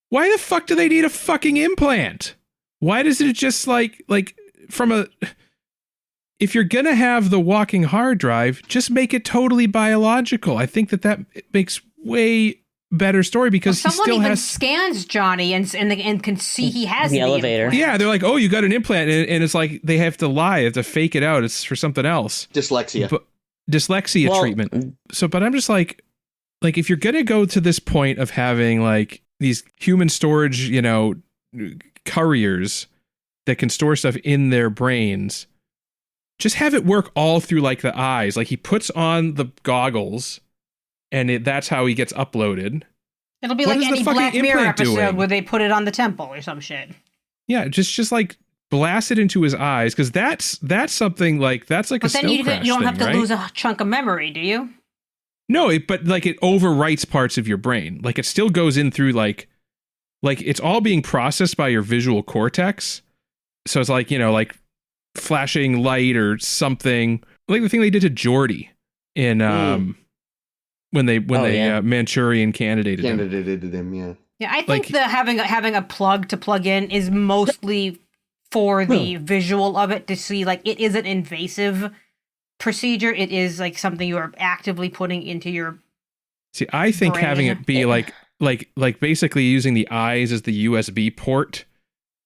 Why the fuck do they need a fucking implant? Why does it just like from a... If you're going to have the walking hard drive, just make it totally biological. I think that makes way better story because he still has... scans Johnny and can see he has the elevator. Implant. Yeah, they're like, oh, you got an implant. And it's like they have to lie. They have to fake it out. It's for something else. Dyslexia Treatment. So, but I'm just like if you're going to go to this point of having like these human storage, couriers that can store stuff in their brains, just have it work all through like the eyes. Like he puts on the goggles and that's how he gets uploaded. It'll be like any Black Mirror episode where they put it on the temple or some shit. Yeah, just like blast it into his eyes, because that's something like that's like. But then you don't have to lose a chunk of memory, do you? No, but like it overwrites parts of your brain. Like it still goes in through like it's all being processed by your visual cortex. So it's like like flashing light or something, like the thing they did to Geordi in when they Manchurian candidated him. Yeah, I think having a plug to plug in is mostly for the visual of it, to see like it is an invasive procedure. It is like something you are actively putting into your I think brain. Having it be like basically using the eyes as the USB port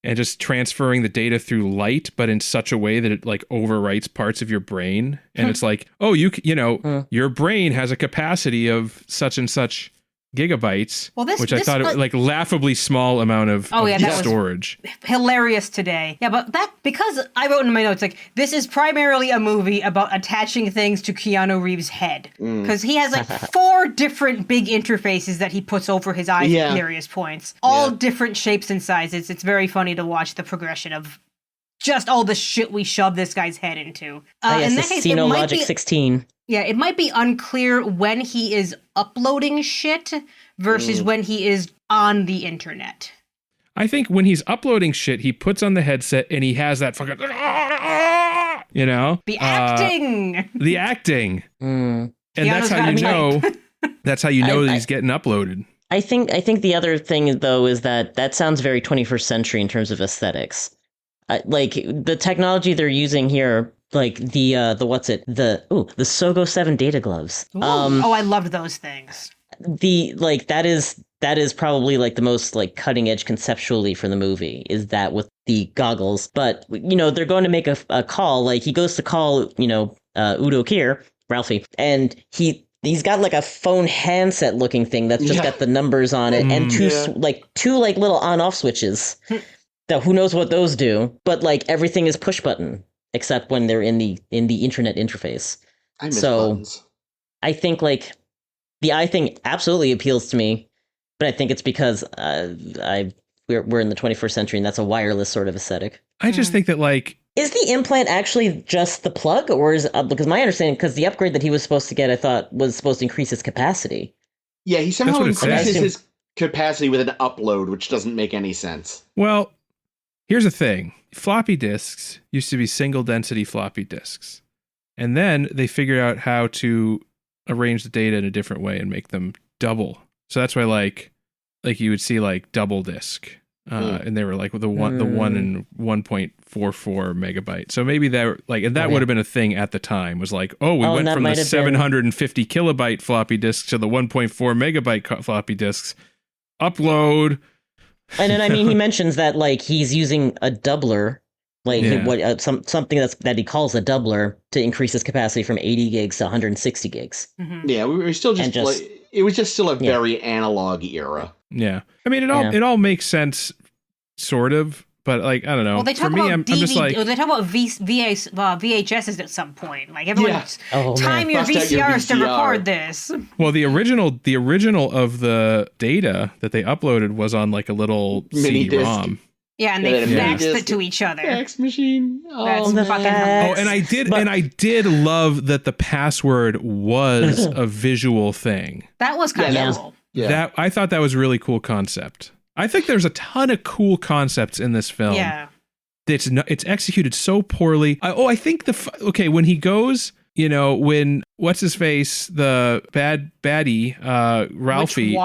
and just transferring the data through light, but in such a way that it like overwrites parts of your brain. And it's like, oh, your brain has a capacity of such and such gigabytes, which I thought it was like laughably small amount of storage. Hilarious today. Yeah, but because I wrote in my notes, like, this is primarily a movie about attaching things to Keanu Reeves' head. Because he has like 4 different big interfaces that he puts over his eyes at various points. All different shapes and sizes. It's very funny to watch the progression of just all the shit we shove this guy's head into. In that case, Logic 16. Yeah, it might be unclear when he is uploading shit versus when he is on the internet. I think when he's uploading shit, he puts on the headset and he has that fucking, the acting. The acting. And that's how you know. That's how you know that he's getting uploaded. I think the other thing though is that sounds very 21st century in terms of aesthetics. Like the technology they're using here. Like the Sogo 7 data gloves. I loved those things. That is probably like the most like cutting edge conceptually for the movie, is that with the goggles. But, they're going to make a call. Like, he goes to call, Udo Kier, Ralphie, and he's got like a phone handset looking thing that's just got the numbers on it and two little on-off switches. That who knows what those do, but like everything is push button except when they're in the internet interface. I miss buttons. I think like the eye thing absolutely appeals to me, but I think it's because we're in the 21st century and that's a wireless sort of aesthetic. I just think that like, is the implant actually just the plug, or is because my understanding, because the upgrade that he was supposed to get, I thought was supposed to increase his capacity. Yeah, he somehow increases his capacity with an upload, which doesn't make any sense. Well, here's the thing. Floppy disks used to be single density floppy disks. And then they figured out how to arrange the data in a different way and make them double. So that's why like you would see like double disk. And they were like the one and 1.44 megabyte. So maybe that would have been a thing at the time, was like, we went from the 750 kilobyte floppy disks to the 1.4 megabyte floppy disks. Upload. And then, he mentions that, like, he's using a doubler, like, something that he calls a doubler to increase his capacity from 80 gigs to 160 gigs. Mm-hmm. Yeah, we were still just it was just still a very analog era. Yeah. It all makes sense, sort of, but, like, I don't know. Well, they talk about I'm just like... They talk about VHSs at some point. Like, everyone's time your VCRs to record this. Well, the original of the data that they uploaded was on, like, a little mini CD-ROM. Yeah, and they faxed it to each other. Fax machine. That's fucking hilarious. And I did love that the password was a visual thing. That was kind of cool. Yeah. I thought that was a really cool concept. I think there's a ton of cool concepts in this film. Yeah. It's executed so poorly. I think when he goes, when what's his face, the baddie, Ralphie.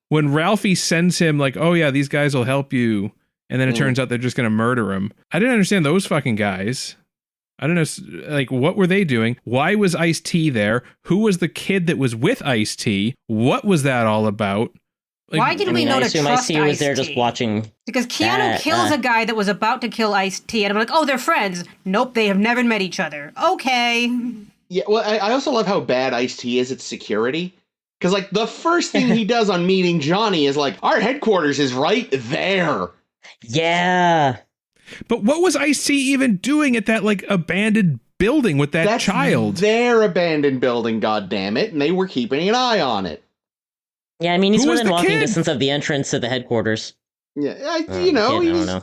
When Ralphie sends him like, these guys will help you, and then it turns out they're just going to murder him. I didn't understand those fucking guys. I don't know, like, what were they doing? Why was Ice-T there? Who was the kid that was with Ice-T? What was that all about? Like, why did we know to trust Ice-T? was there just watching. Because Keanu kills a guy that was about to kill Ice-T, and I'm like, they're friends. Nope, they have never met each other. Okay. Yeah, well, I also love how bad Ice-T is at security. Because, like, the first thing he does on meeting Johnny is, like, our headquarters is right there. Yeah. But what was Ice-T even doing at that, like, abandoned building with that child? That's their abandoned building, goddammit, and they were keeping an eye on it. Yeah, he's within walking distance of the entrance to the headquarters. Yeah,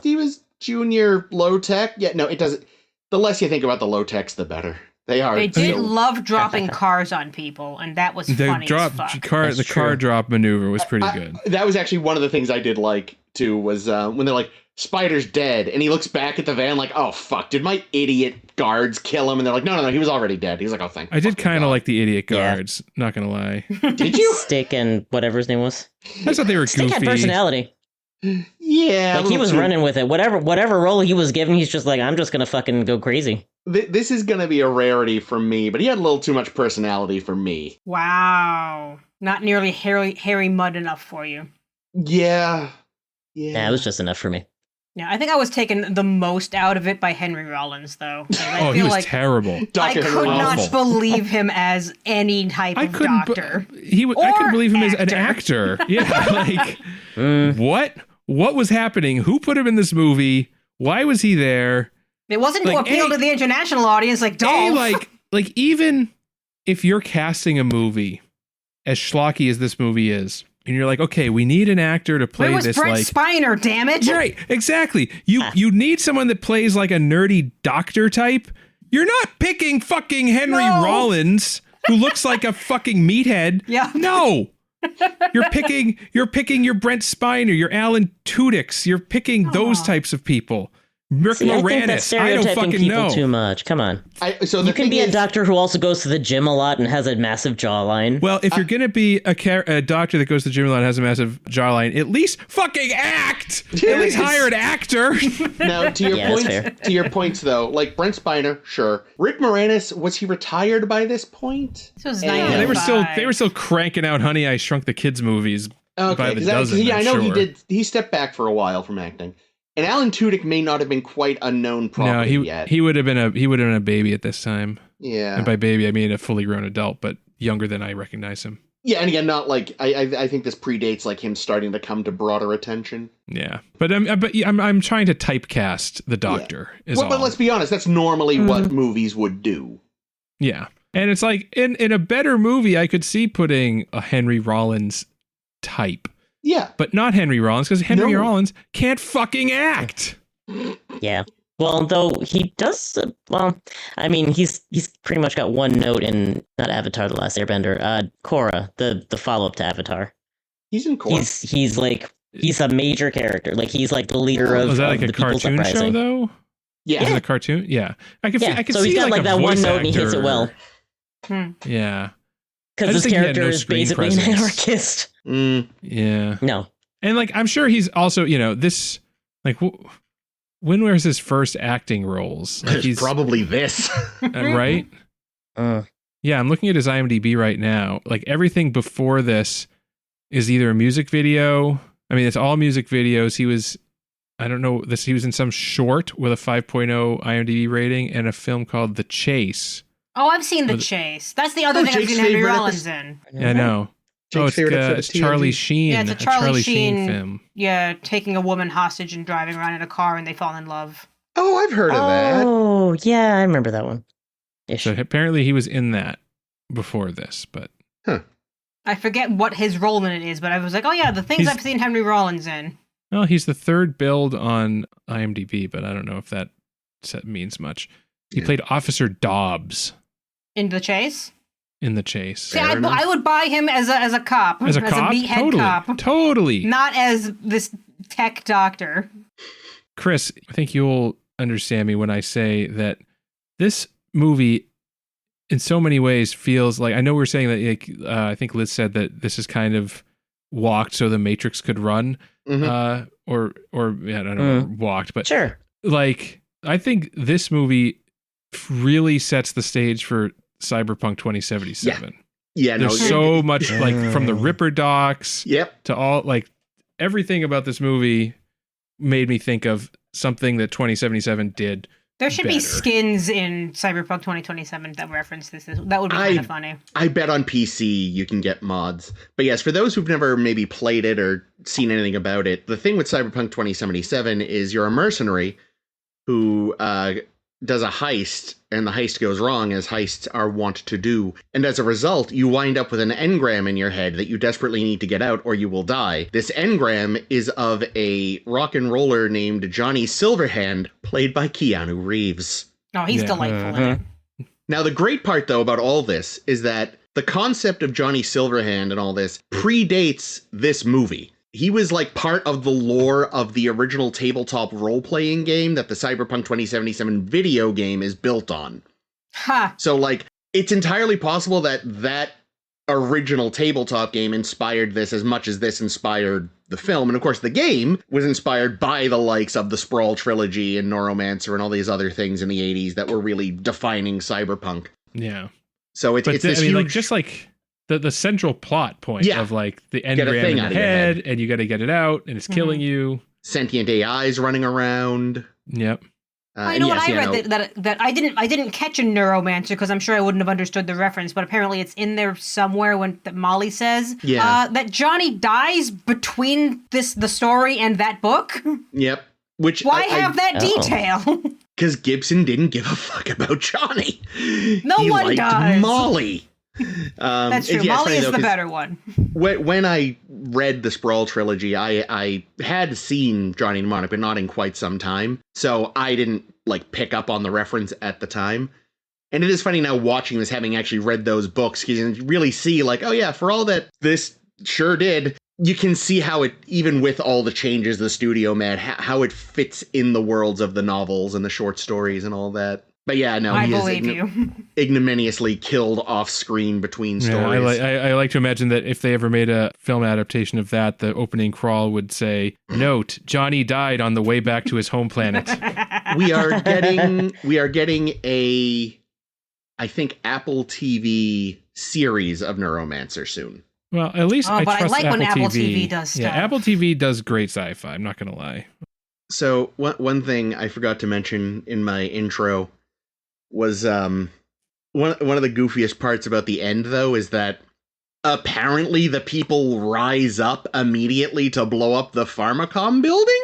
he was junior low-tech. Yeah, no, it doesn't. The less you think about the low-techs, the better. They did love dropping cars on people, and that was funny as fuck. The car drop maneuver was pretty good. That was actually one of the things I did like, too, was when they're like, Spider's dead, and he looks back at the van like, oh, fuck, did my idiot guards kill him? And they're like, no, he was already dead. He's like, oh, thank you. I did kind of like the idiot guards, not gonna lie. Did you? Stick and whatever his name was. I thought they were goofy. Stick had personality. Yeah. Like, he was running with it. Whatever role he was given, he's just like, I'm just gonna fucking go crazy. This is gonna be a rarity for me, but he had a little too much personality for me. Wow. Not nearly Harry Mudd enough for you. Yeah. Yeah, it was just enough for me. Yeah, I think I was taken the most out of it by Henry Rollins, though. He was terrible. I could not believe him as any type of doctor. I couldn't believe him as an actor. Yeah, like, what was happening? Who put him in this movie? Why was he there? It wasn't to appeal to the international audience, like Dolph. Like even if you're casting a movie as schlocky as this movie is, and you're like, okay, we need an actor to play this. Where was Brent Spiner, damn it? Right, exactly. You need someone that plays like a nerdy doctor type. You're not picking fucking Henry Rollins, who looks like a fucking meathead. Yeah. No. You're picking your Brent Spiner, your Alan Tudyk. You're picking those types of people. Rick Moranis. I think that's stereotyping people too much. Come on. You can be a doctor who also goes to the gym a lot and has a massive jawline. Well, if you're going to be a doctor that goes to the gym a lot and has a massive jawline, at least fucking act! At least hire an actor! Now, to your points, though, like Brent Spiner, sure. Rick Moranis, was he retired by this point? This was they were still cranking out Honey, I Shrunk the Kids movies by the dozen. I know sure. he stepped back for a while from acting. And Alan Tudyk may not have been quite a known property yet. He would have been a baby at this time. Yeah. And by baby, I mean a fully grown adult, but younger than I recognize him. Yeah, and again, not like I think this predates like him starting to come to broader attention. Yeah, but I'm trying to typecast the Doctor. Yeah. But let's be honest, that's normally what movies would do. Yeah, and it's like in a better movie, I could see putting a Henry Rollins type. Yeah. But not Henry Rollins, because Henry Rollins can't fucking act. Yeah. Well, though he does, I mean, he's pretty much got one note in, not Avatar, The Last Airbender, Korra, the follow-up to Avatar. He's in Korra. He's a major character. Like, he's like the leader of Was that like the a cartoon show, though? Yeah. Is it a cartoon? Yeah. I can so see he's got like that one note and he hits it well. Yeah. Because his character is basically an anarchist. Yeah. No. And like, I'm sure he's also, this, like, when was his first acting roles? Like he's probably this. Right? Yeah, I'm looking at his IMDb right now. Like, everything before this is either a music video. I mean, it's all music videos. He was, I don't know, he was in some short with a 5.0 IMDb rating and a film called The Chase. Oh, I've seen The Chase. That's the other thing I've seen Henry Rollins in. Yeah, I know. It's Charlie Sheen. Yeah, it's a Charlie Sheen film. Yeah, taking a woman hostage and driving around in a car and they fall in love. Oh, I've heard of that. Oh, yeah, I remember that one. So apparently he was in that before this, but... I forget what his role in it is, but I was like, oh yeah, the things I've seen Henry Rollins in. Well, he's the third build on IMDb, but I don't know if that means much. He played Officer Dobbs. In The Chase? In The Chase. See, I would buy him as a cop. As a cop? Meathead cop. Totally. Not as this tech doctor. Chris, I think you'll understand me when I say that this movie, in so many ways, feels like, I know we're saying that, like, I think Liz said that this is kind of walked so the Matrix could run, or I don't know, walked, but sure. Like, I think this movie really sets the stage for Cyberpunk 2077. Yeah, there's so much, like, from the Ripper docs to all, like, everything about this movie made me think of something that 2077 did. There should be skins in Cyberpunk 2027 that reference this. That would be kind of funny. I bet on PC you can get mods. But yes, for those who've never maybe played it or seen anything about it, the thing with Cyberpunk 2077 is you're a mercenary who does a heist, and the heist goes wrong, as heists are wont to do. And as a result, you wind up with an engram in your head that you desperately need to get out or you will die. This engram is of a rock and roller named Johnny Silverhand, played by Keanu Reeves. Oh, he's delightful in it. Now, the great part, though, about all this is that the concept of Johnny Silverhand and all this predates this movie. He was like part of the lore of the original tabletop role-playing game that the Cyberpunk 2077 video game is built on. So, like, it's entirely possible that that original tabletop game inspired this as much as this inspired the film. And of course, the game was inspired by the likes of the Sprawl trilogy and Neuromancer and all these other things in the 80s that were really defining Cyberpunk. Yeah. So it's this huge... like, just like the central plot point of like the engram in your head, and you got to get it out, and it's killing you. Sentient AIs running around. Yep. I know I read that I didn't catch a neuromancer because I'm sure I wouldn't have understood the reference, but apparently it's in there somewhere when that Molly says that Johnny dies between the story and that book. Yep. Why have that detail? Because Gibson didn't give a fuck about Johnny. No one does. Molly. That's true. Molly is the better one. When I read the Sprawl trilogy, I had seen Johnny Mnemonic, but not in quite some time. So I didn't like pick up on the reference at the time. And it is funny now watching this, having actually read those books, because you can really see like, oh yeah, for all that this sure did, you can see how it, even with all the changes the studio made, how it fits in the worlds of the novels and the short stories and all that. But yeah, no, I he believe is ignominiously killed off screen between stories. I like to imagine that if they ever made a film adaptation of that, the opening crawl would say, "Note: Johnny died on the way back to his home planet." we are getting a, I think, Apple TV series of Neuromancer soon. Well, at least I but trust I like Apple when Apple TV. TV does stuff. Yeah, Apple TV does great sci-fi. I'm not gonna lie. So one thing I forgot to mention in my intro was one of the goofiest parts about the end, though, is that apparently the people rise up immediately to blow up the Pharmacom building?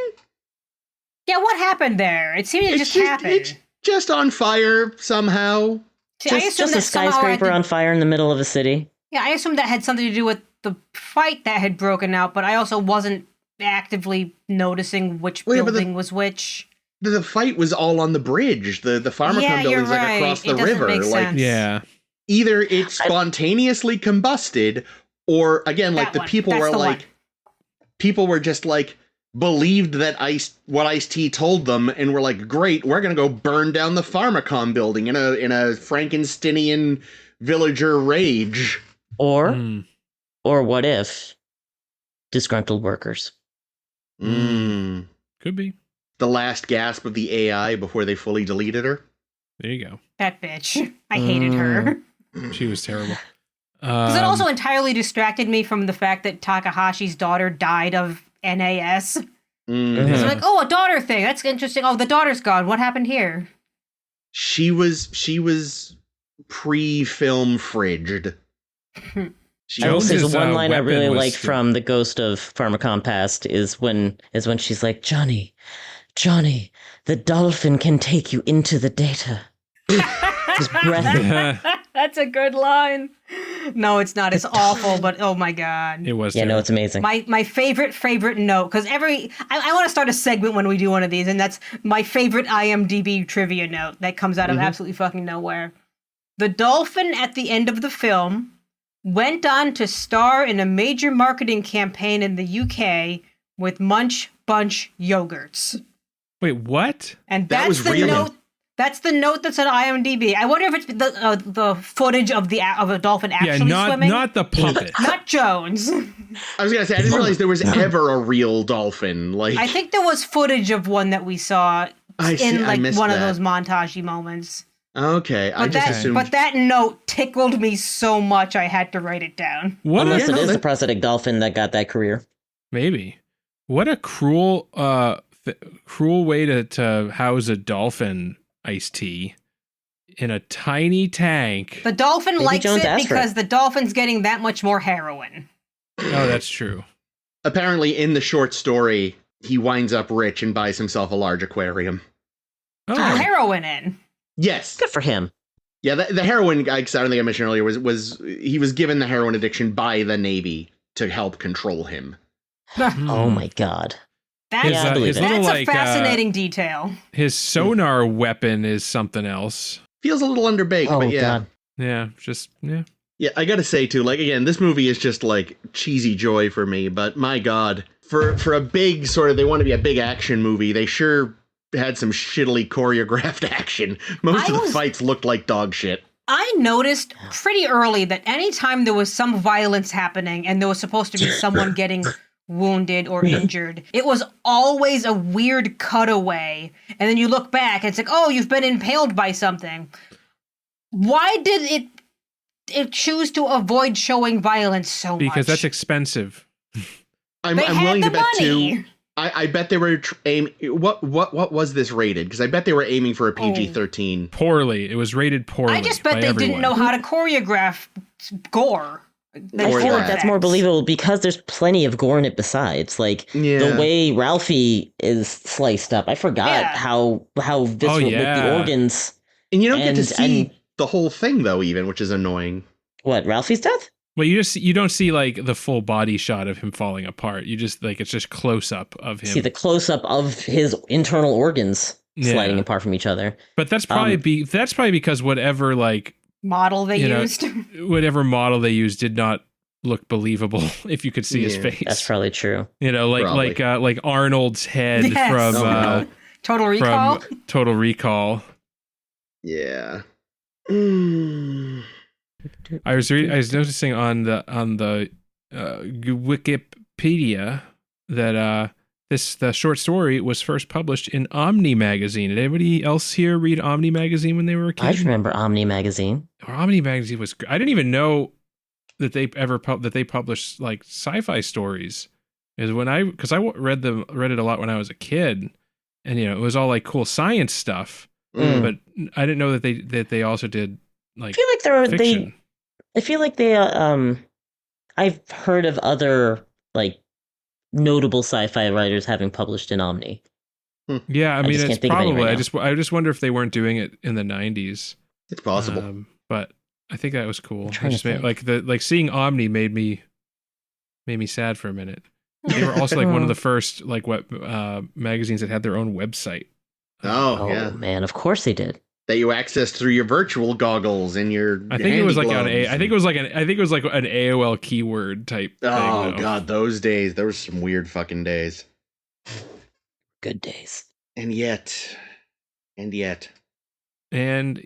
Yeah, what happened there? It seemed to just happen. It's just on fire somehow. Just a skyscraper on fire in the middle of a city. Yeah, I assumed that had something to do with the fight that had broken out, but I also wasn't actively noticing which building was which. The fight was all on the bridge. The Pharmacom building's like across the river. Like, yeah. Either it spontaneously combusted, or again, like the people were like, people were just like believed that what Ice-T told them, and were like, great, we're gonna go burn down the Pharmacom building in a Frankensteinian villager rage. Or what if disgruntled workers? Could be the last gasp of the AI before they fully deleted her. There you go. That bitch. I hated her. She was terrible. Because it also entirely distracted me from the fact that Takahashi's daughter died of NAS. It's like, oh, a daughter thing. That's interesting. Oh, the daughter's gone. What happened here? She was pre-film fridged. There's one line I really like from the Ghost of Pharmacom Past is when she's like, Johnny, the dolphin can take you into the data. Just breath. That's a good line. No, it's not. It's awful, but oh my god. It was. Yeah, no, it's amazing. My favorite note, because I want to start a segment when we do one of these, and that's my favorite IMDb trivia note that comes out of absolutely fucking nowhere. The dolphin at the end of the film went on to star in a major marketing campaign in the UK with Munch Bunch yogurts. Wait, what? And that's the note. That's the note that's on IMDb. I wonder if it's the footage of a dolphin actually swimming. Not the puppet. Not Jones. I was gonna say, I didn't realize there was ever a real dolphin. Like, I think there was footage of one that we saw in one of those montagey moments. Okay, I just assumed. But that note tickled me so much I had to write it down. Unless it is the prosthetic dolphin that got that career. Maybe. What a cruel way to house a dolphin, Ice-T, in a tiny tank. The dolphin likes it because the dolphin's getting that much more heroin. Oh, that's true. Apparently, in the short story, he winds up rich and buys himself a large aquarium. Oh, heroin in. Yes. Good for him. Yeah, the heroin guy, I don't think I mentioned earlier, was he was given the heroin addiction by the Navy to help control him. Oh my god. That's a fascinating detail. His sonar weapon is something else. Feels a little underbaked, but yeah. God. Yeah. Yeah, I gotta say, too, like, again, this movie is just, like, cheesy joy for me, but my god. For a big they want to be a big action movie, they sure had some shittily choreographed action. Most of the fights looked like dog shit. I noticed pretty early that anytime there was some violence happening and there was supposed to be someone getting wounded or injured, it was always a weird cutaway. And then you look back and it's like, oh, you've been impaled by something. Why did it choose to avoid showing violence so much? Because that's expensive. I'm willing to bet too. I bet they were aiming. What was this rated? Because I bet they were aiming for a PG-13. Poorly. It was rated poorly. I just bet they didn't know how to choreograph gore. I feel like that's more believable because there's plenty of gore in it besides. Like the way Ralphie is sliced up. I forgot how visceral with the organs. And you don't get to see the whole thing though, even, which is annoying. What, Ralphie's death? Well, you don't see like the full body shot of him falling apart. You just it's just close up of him. See the close up of his internal organs sliding apart from each other. But that's probably because whatever model they used, whatever model they used did not look believable if you could see his face. That's probably true. You know, like Arnold's head from Total Recall. From Total Recall. Yeah. I was noticing on the Wikipedia that the short story was first published in Omni magazine. Did anybody else here read Omni magazine when they were a kid? I remember Omni magazine. Omni magazine was. I didn't even know that they publish like sci-fi stories is because I read it a lot when I was a kid, and it was all like cool science stuff, but I didn't know that they also did like I feel like fiction. I feel like I've heard of other like notable sci-fi writers having published in Omni. Yeah, I mean, it's probably. Right I just wonder if they weren't doing it in the 90s. It's possible, but I think that was cool. Seeing Omni made me sad for a minute. They were also like one of the first like magazines that had their own website. Oh yeah, man, of course they did. That you accessed through your virtual goggles and your. I think it was like an AOL keyword type. Oh thing, god, those days. There were some weird fucking days. Good days. And yet. And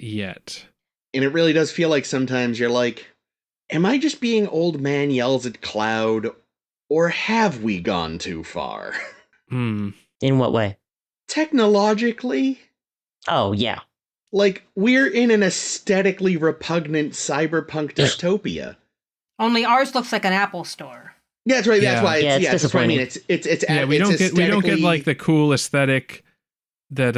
it really does feel like sometimes you're like, am I just being old man yells at cloud, or have we gone too far? In what way? Technologically? Oh, yeah. Like, we're in an aesthetically repugnant cyberpunk dystopia. Only ours looks like an Apple store. Yeah, that's right. Yeah. That's why. That's what I mean. We don't get like the cool aesthetic that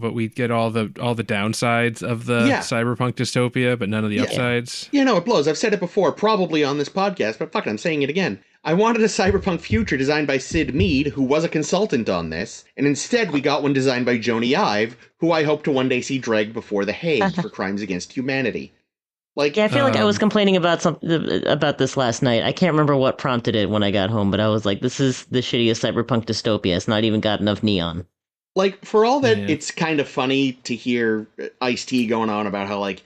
but we get all the downsides of the cyberpunk dystopia, but none of the upsides. Yeah, no, it blows. I've said it before, probably on this podcast, but fuck it, I'm saying it again. I wanted a cyberpunk future designed by Sid Mead, who was a consultant on this, and instead we got one designed by Joni Ive, who I hope to one day see dragged before the Hague for crimes against humanity. Like, yeah, I feel like I was complaining about about this last night. I can't remember what prompted it when I got home, but I was like, this is the shittiest cyberpunk dystopia. It's not even got enough neon. Like, for all that it's kind of funny to hear Ice-T going on about how, like,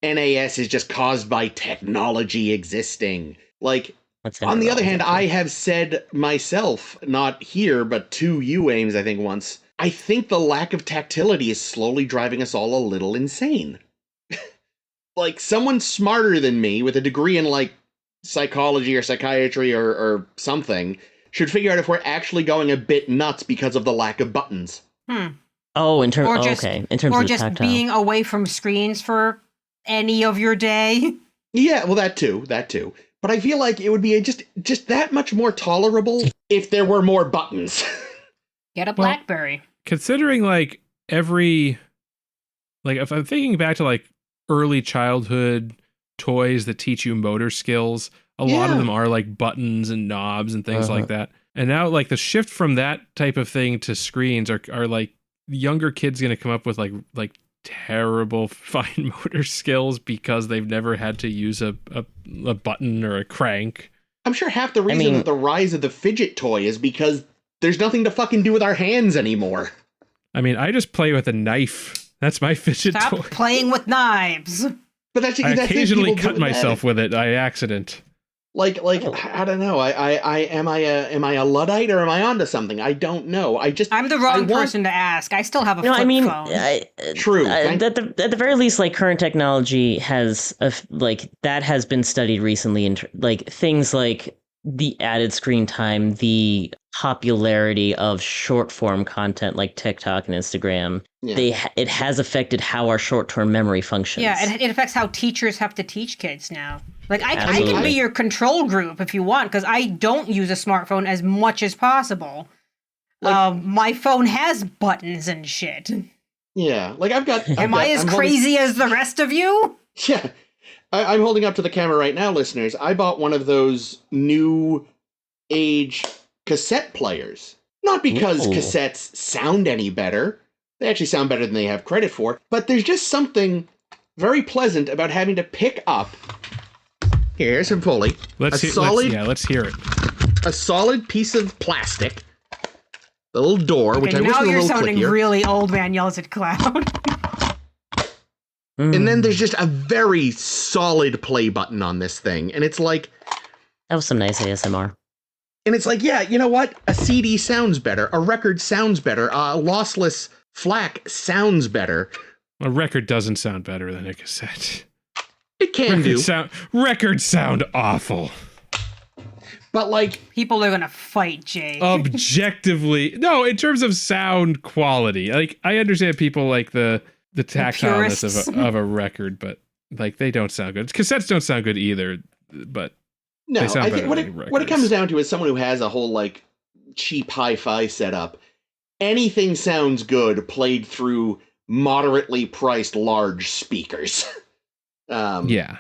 NAS is just caused by technology existing. Like, on the other hand, I have said myself, not here, but to you, Ames, I think once, I think the lack of tactility is slowly driving us all a little insane. Like, someone smarter than me with a degree in, like, psychology or psychiatry or something should figure out if we're actually going a bit nuts because of the lack of buttons. Oh, in terms of just tactile. Being away from screens for any of your day. Yeah, well, that too. But I feel like it would be just that much more tolerable if there were more buttons. Get a BlackBerry. Considering like if I'm thinking back to like early childhood toys that teach you motor skills, a lot of them are like buttons and knobs and things like that. And now like the shift from that type of thing to screens are like younger kids going to come up with like terrible fine motor skills because they've never had to use a button or a crank. I'm sure half the reason that the rise of the fidget toy is because there's nothing to fucking do with our hands anymore. I mean, I just play with a knife. That's my fidget toy. Stop playing with knives. But I occasionally cut myself with it by accident. Like I don't know. Am I a Luddite or am I onto something? I don't know. I'm the wrong person to ask. I still have a flip phone. True. At the very least, like current technology has that has been studied recently, and like things like the added screen time, the popularity of short form content like TikTok and Instagram. Yeah. It has affected how our short term memory functions. Yeah, it affects how teachers have to teach kids now. Like, I can be your control group if you want, because I don't use a smartphone as much as possible. Like, my phone has buttons and shit. Yeah, like Am I as crazy as the rest of you? Yeah. I'm holding up to the camera right now, listeners. I bought one of those new age cassette players. Not because cassettes sound any better. They actually sound better than they have credit for. But there's just something very pleasant about having to pick up... Here's some pulley. Let's hear it. A solid piece of plastic. The little door, which I wish was a little clickier. Now you're sounding really old man yells at cloud. And then there's just a very solid play button on this thing. And it's like... That was some nice ASMR. And it's like, yeah, you know what? A CD sounds better. A record sounds better. A lossless FLAC sounds better. A record doesn't sound better than a cassette. It can do. Records sound awful. But like... People are going to fight, Jay. Objectively. No, in terms of sound quality. Like, I understand people like the tactileness of a record, but like they don't sound good. Cassettes don't sound good either. but no, they sound I think better what it comes down to is someone who has a whole like cheap hi-fi setup. Anything sounds good played through moderately priced large speakers. Yeah.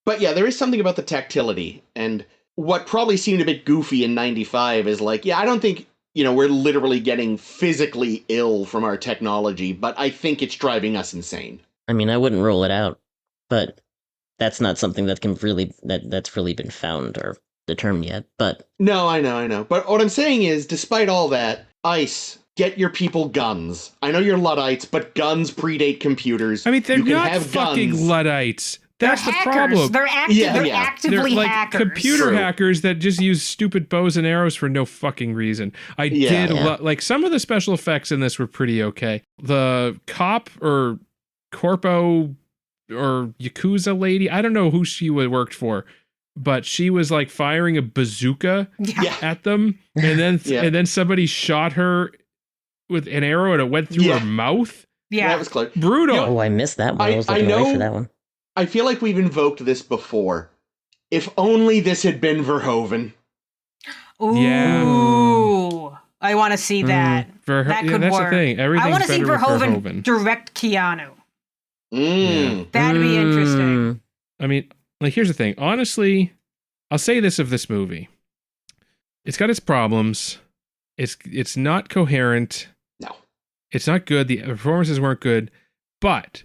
But yeah, there is something about the tactility, and what probably seemed a bit goofy in 95 is like, yeah, I don't think, we're literally getting physically ill from our technology, but I think it's driving us insane. I mean, I wouldn't rule it out, but that's not something that can really that's really been found or determined yet. But no, I know. But what I'm saying is, despite all that, ICE, get your people guns. I know you're Luddites, but guns predate computers. I mean, they're not fucking Luddites. That's the problem. They're actively like hackers. Computer hackers that just use stupid bows and arrows for no fucking reason. Like some of the special effects in this were pretty okay. The cop or corpo or Yakuza lady, I don't know who she worked for, but she was like firing a bazooka at them, and then somebody shot her with an arrow and it went through her mouth. Yeah, that was clear. Brutal. Oh, I missed that one. I was looking away for that one. I feel like we've invoked this before. If only this had been Verhoeven. Ooh. Yeah. I want to see that. That could that's work. The thing. Everything's I want to see Verhoeven direct Keanu. Yeah. That'd be interesting. I mean, like, here's the thing. Honestly, I'll say this of this movie. It's got its problems. It's not coherent. No. It's not good. The performances weren't good. But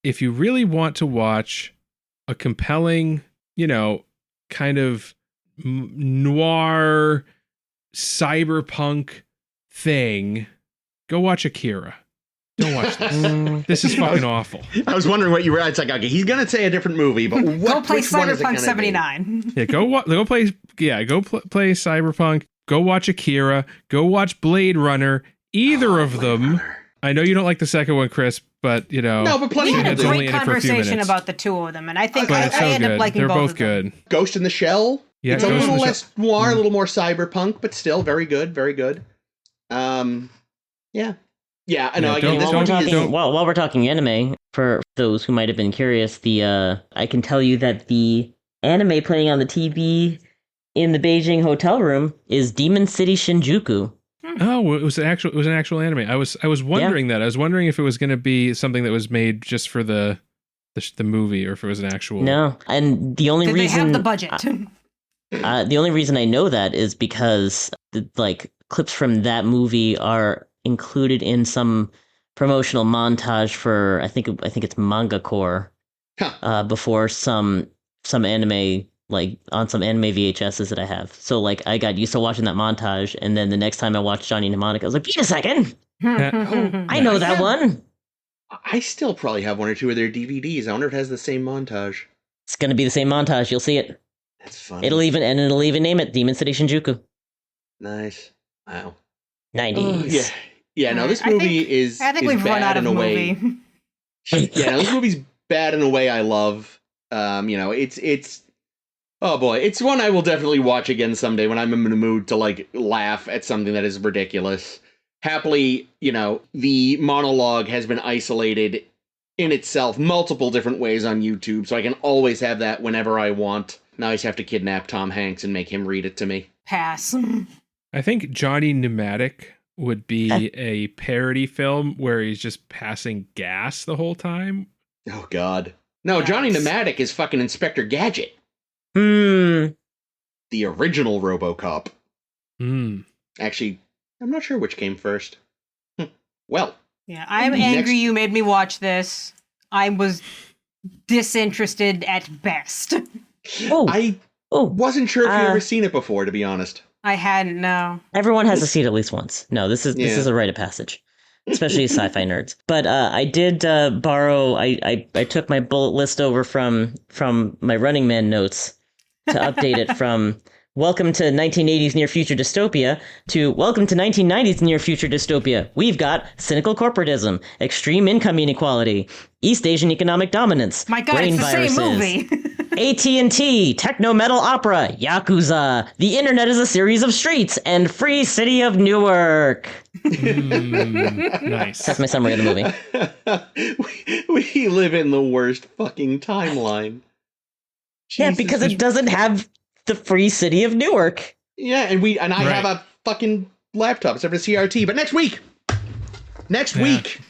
if you really want to watch a compelling, kind of noir cyberpunk thing, go watch Akira. Don't watch this. This is fucking awful. I was wondering what you were. It's like, okay, he's gonna say a different movie, but go play Cyberpunk 79. Yeah, go play Cyberpunk. Go watch Akira. Go watch Blade Runner. Either of them. I know you don't like the second one, Chris, but no, but plenty. We had a great conversation about the two of them, and I think I ended up liking They're both both good. Ghost in the Shell. Yeah, it's a little less noir, a little more cyberpunk, but still very good, very good. Yeah. I know. While we're talking anime, for those who might have been curious, I can tell you that the anime playing on the TV in the Beijing hotel room is Demon City Shinjuku. Oh, it was an actual anime. I was wondering that. I was wondering if it was going to be something that was made just for the movie, or if it was an actual. No, and the only reason they have the budget. The only reason I know that is because clips from that movie are included in some promotional montage for I think it's Manga Core, before some anime. Like on some anime VHSs that I have. So I got used to watching that montage, and then the next time I watched Johnny Mnemonic, I was like, wait a second. I know that one. I still probably have one or two of their DVDs. I wonder if it has the same montage. It's going to be the same montage. You'll see it. That's funny. It'll even name it Demon City Shinjuku. Nice. Wow. 90s. Yeah, no, this movie is we've run out of a way. Yeah, no, this movie's bad in a way I love. It's oh boy, it's one I will definitely watch again someday when I'm in the mood to laugh at something that is ridiculous. Happily, the monologue has been isolated in itself multiple different ways on YouTube, so I can always have that whenever I want. Now I just have to kidnap Tom Hanks and make him read it to me. Pass. I think Johnny Mnemonic would be a parody film where he's just passing gas the whole time. Oh God. No, yes. Johnny Mnemonic is fucking Inspector Gadget. The original RoboCop. Actually, I'm not sure which came first. Well. Yeah, I'm angry you made me watch this. I was disinterested at best. I wasn't sure if you'd ever seen it before, to be honest. I hadn't, no. Everyone has to see it at least once. No, this is a rite of passage. Especially sci-fi nerds. But I did borrow, I took my bullet list over from my Running Man notes to update it from Welcome to 1980s Near Future Dystopia to Welcome to 1990s Near Future Dystopia. We've got cynical corporatism, extreme income inequality, East Asian economic dominance, my God, brain it's the viruses, same movie. AT&T, techno metal opera, Yakuza, the internet is a series of streets, and Free City of Newark. Nice. That's my summary of the movie. We live in the worst fucking timeline. Yeah, because it doesn't have the free city of Newark. Yeah, and I have a fucking laptop except for CRT. But next week,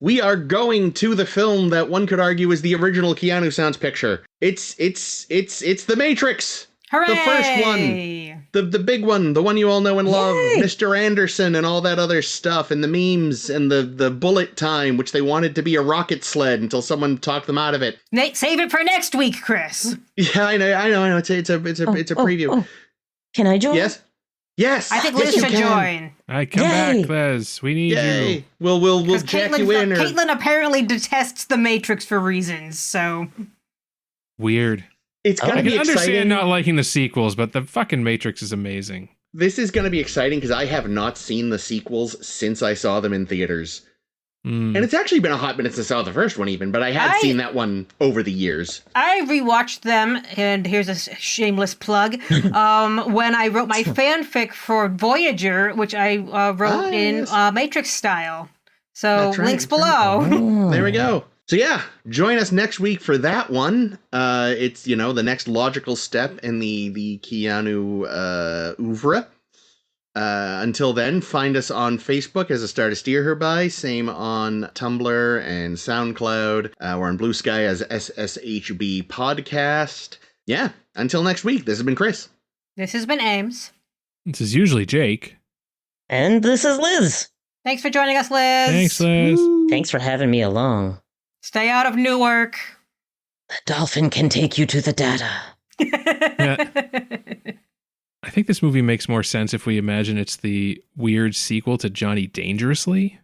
we are going to the film that one could argue is the original Keanussance picture. It's The Matrix. Hooray! The first one. The big one, the one you all know and love. Yay! Mr. Anderson and all that other stuff, and the memes and the bullet time, which they wanted to be a rocket sled until someone talked them out of it. Nate, save it for next week, Chris. Yeah, I know. It's a preview. Oh. Can I join? Yes. I think Liz should join. All right, come back, Liz. We need you. We'll jack you in. Caitlin apparently detests The Matrix for reasons, so... Weird. It's gonna be exciting. I can understand not liking the sequels, but the fucking Matrix is amazing. This is going to be exciting because I have not seen the sequels since I saw them in theaters. And it's actually been a hot minute since I saw the first one even, but I had seen that one over the years. I rewatched them, and here's a shameless plug, when I wrote my fanfic for Voyager, which I wrote in Matrix style. So links below. There we go. So yeah, join us next week for that one. It's, the next logical step in the Keanu oeuvre. Until then, find us on Facebook as A Star to Steer Her By. Same on Tumblr and SoundCloud. We're on Blue Sky as SSHB Podcast. Yeah, until next week, this has been Chris. This has been Ames. This is usually Jake. And this is Liz. Thanks for joining us, Liz. Thanks, Liz. Woo. Thanks for having me along. Stay out of Newark. The dolphin can take you to the data. I think this movie makes more sense if we imagine it's the weird sequel to Johnny Dangerously.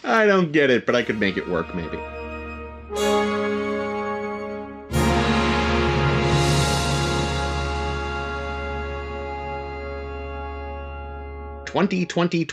I don't get it, but I could make it work, maybe. 2020